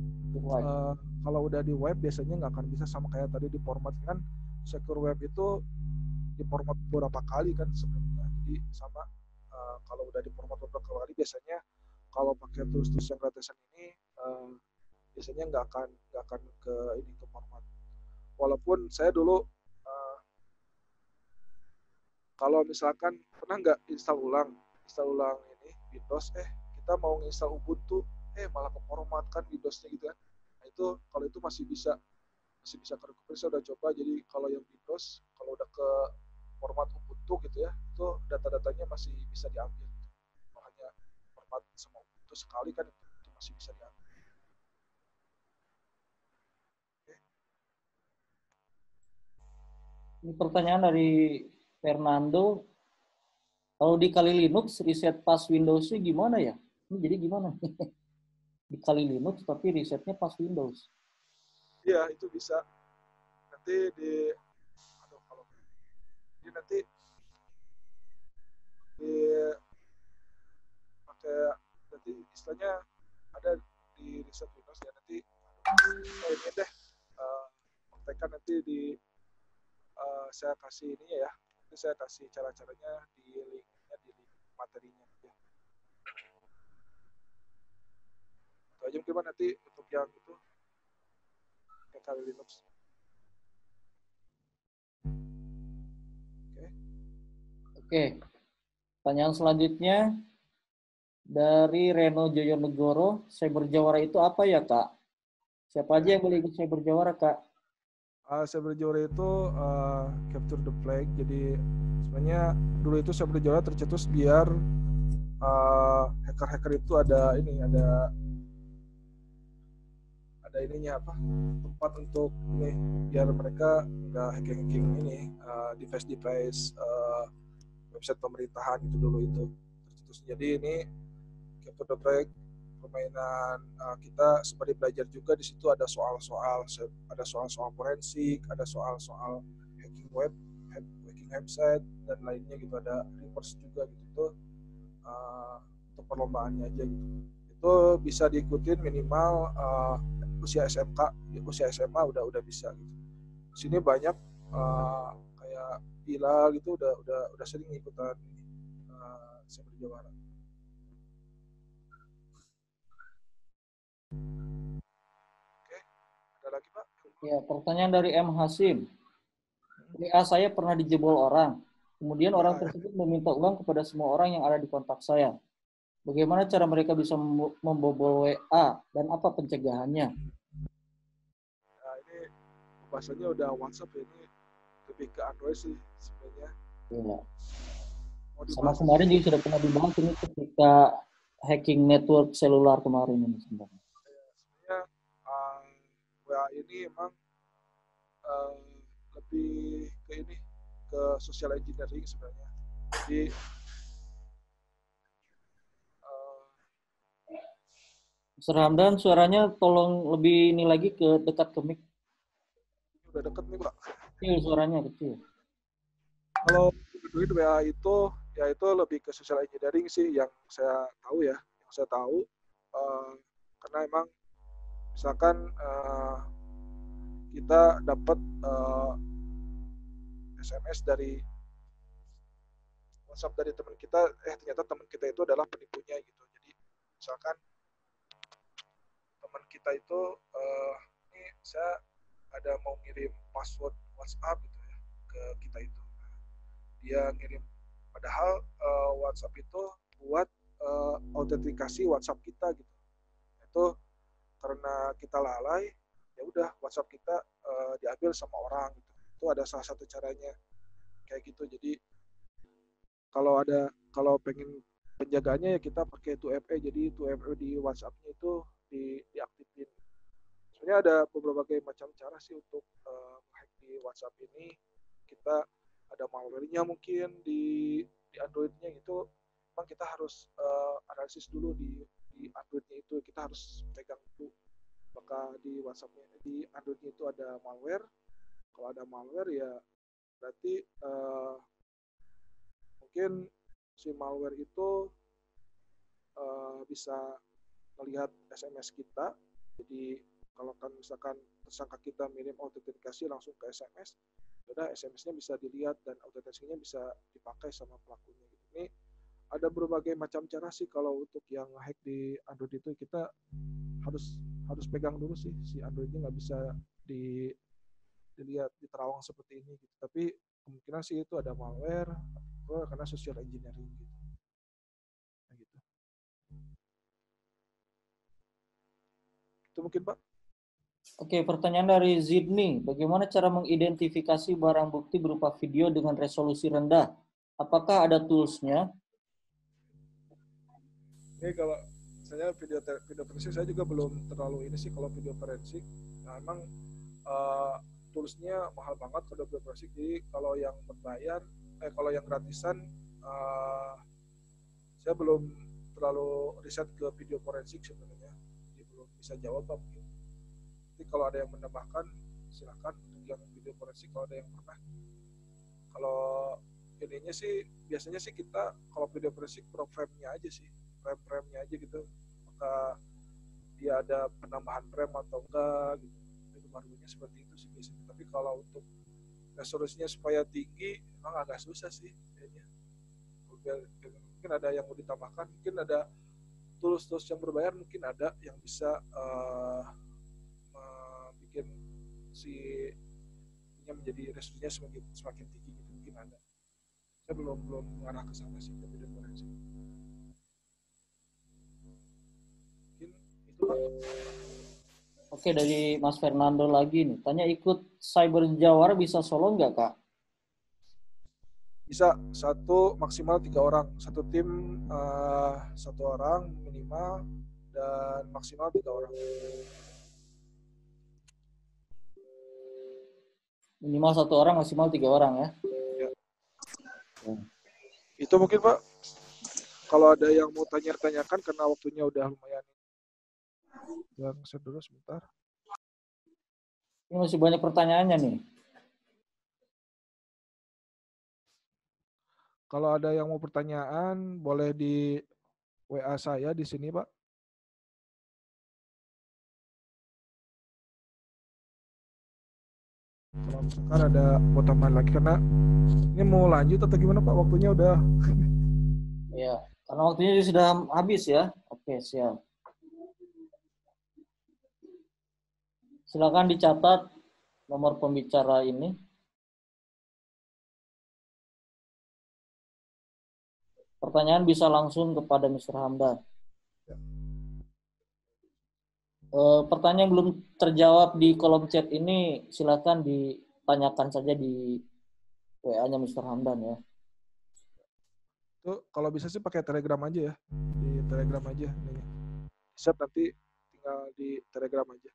Kalau udah di wipe biasanya nggak akan bisa sama kayak tadi di format kan. Secure wipe itu di format beberapa kali kan sebenarnya. Jadi sama kalau udah di format beberapa kali biasanya kalau pakai tools-tools yang gratisan ini biasanya nggak akan ke format. Walaupun saya dulu kalau misalkan pernah nggak install ulang ini Windows, kita mau install Ubuntu, malah keformatkan Windows-nya gitu kan. Nah itu kalau itu masih bisa ke recovery. Saya udah coba, jadi kalau yang Windows kalau udah ke format Ubuntu gitu ya, itu data-datanya masih bisa diambil. Hanya format sama Ubuntu sekali kan itu masih bisa diambil. Ini pertanyaan dari Fernando. Kalau di Kali Linux reset pas Windows-nya gimana ya? Ini jadi gimana? Di Kali Linux tapi resetnya pas Windows. Iya, itu bisa. Nanti nanti pakai nanti istilahnya ada di reset Windows ya, nanti ini deh praktekkan nanti di saya kasih ini ya, nanti saya kasih cara-caranya di linknya di link materinya ya. Itu aja mungkin nanti untuk yang itu Kali Linux. Oke. Pertanyaan selanjutnya dari Reno Joyonegoro, Cyber Jawara itu apa ya, Kak? Siapa aja yang boleh ikut Cyber Jawara, Kak? Cyber Jawara itu capture the flag. Jadi sebenarnya dulu itu Cyber Jawara tercetus biar hacker-hacker itu ada ininya apa, tempat untuk ini biar mereka nggak hacking ini device website pemerintahan itu dulu itu tercetus. Jadi ini capture the flag permainan kita seperti belajar juga di situ, ada soal-soal forensik, ada soal-soal hacking bikin website dan lainnya gitu, ada reverse juga gitu tuh, untuk perlombaannya aja gitu. Itu bisa diikutin minimal usia SMK, usia SMA udah bisa gitu. Di sini banyak kayak Bila gitu udah sering ikutan Cyber Jawara. Oke, ada lagi Pak? Ya, pertanyaan dari M. Hasim. WA saya pernah dijebol orang. Kemudian orang tersebut meminta uang kepada semua orang yang ada di kontak saya. Bagaimana cara mereka bisa membobol WA dan apa pencegahannya? Nah, ini bahasanya udah WhatsApp ya, ini lebih ke Android sih sebenarnya. Ya. Mau Sama dibahas kemarin juga sudah pernah dibahas ini ketika hacking network selular kemarin ini sebenarnya. sebenarnya WA ini emang uh, lebih ke ini, ke social engineering sebenarnya. Jadi Mr. Hamdan, suaranya tolong lebih ini lagi ke dekat ke mic. udah deket nih Pak. Kecil suaranya kecil. Kalau Android WA itu ya itu lebih ke social engineering sih yang saya tahu ya, yang saya tahu karena emang misalkan kita dapat SMS dari WhatsApp dari teman kita, ternyata teman kita itu adalah penipunya gitu. Jadi misalkan teman kita itu ini saya ada mau ngirim password WhatsApp gitu ya ke kita itu. Dia ngirim padahal WhatsApp itu buat autentikasi WhatsApp kita gitu. Itu karena kita lalai, ya udah WhatsApp kita diambil sama orang gitu. Itu ada salah satu caranya kayak gitu. Jadi kalau pengen penjagaannya ya kita pakai 2FA. Jadi 2FA di WhatsApp-nya itu diaktifin. Sebenarnya ada beberapa macam cara sih untuk hack di WhatsApp ini. Kita ada malware-nya mungkin di Android-nya itu, memang kita harus analisis dulu di Android-nya itu, kita harus pegang dulu apakah di WhatsApp-nya, di Android-nya itu ada malware. Kalau ada malware ya berarti mungkin si malware itu bisa melihat SMS kita. Jadi kalau kan misalkan tersangka kita mirim autentikasi langsung ke SMS, udah SMS-nya bisa dilihat dan autentikasinya bisa dipakai sama pelakunya gitu. Ini ada berbagai macam cara sih kalau untuk yang hack di Android itu. Kita harus pegang dulu sih si Androidnya, nggak bisa dilihat di terawang seperti ini gitu. Tapi kemungkinan sih itu ada malware atau karena social engineering gitu. Nah, gitu. Itu mungkin Pak. Oke, pertanyaan dari Zidni. Bagaimana cara mengidentifikasi barang bukti berupa video dengan resolusi rendah? Apakah ada tools-nya? Ini kalau saya video forensik saya juga belum terlalu ini sih kalau video forensik. Nah, emang toolsnya mahal banget kalau video forensik. Jadi kalau yang berbayar, kalau yang gratisan, saya belum terlalu riset ke video forensik sebenarnya. Jadi belum bisa jawab Pak mungkin. Jadi kalau ada yang menambahkan silakan untuk yang video forensik kalau ada yang pernah. Kalau ininya sih biasanya sih kita kalau video forensik pro frame-nya aja sih, frame-nya aja gitu. Maka dia ada penambahan frame atau enggak gitu. Itu barunya seperti itu sih biasanya. Tapi kalau untuk resolusinya supaya tinggi memang agak susah sih kayaknya. Mungkin ada yang mau ditambahkan, mungkin ada tools yang berbayar, mungkin ada yang bisa bikin si ini menjadi resolusinya semakin tinggi gitu, mungkin ada. Saya belum mengarah ke sana sih ke video forensik. Mungkin itu Pak. Oke, dari Mas Fernando lagi nih. Tanya ikut Cyber Jawara bisa solo nggak, Kak? Bisa maksimal 3 orang, satu tim 1 orang minimal dan maksimal 3 orang. Minimal 1 orang, maksimal 3 orang ya. Ya. Itu mungkin Pak. Kalau ada yang mau tanyakan karena waktunya udah lumayan. Yang saya dulu sebentar. Ini masih banyak pertanyaannya nih. Kalau ada yang mau pertanyaan, boleh di WA saya di sini, Pak. Kalau misalkan ada mau tambahan lagi, karena ini mau lanjut atau gimana, Pak? Waktunya udah. Ya, karena waktunya sudah habis ya. Oke, siap. Silakan dicatat nomor pembicara ini. Pertanyaan bisa langsung kepada Mr. Hamdan. Pertanyaan yang belum terjawab di kolom chat ini silakan ditanyakan saja di WA-nya Mr. Hamdan ya. Tuh, kalau bisa sih pakai Telegram aja ya. Di Telegram aja. Siap, nanti tinggal di Telegram aja.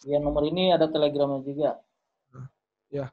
Ya, nomor ini ada Telegramnya juga. Nah, ya.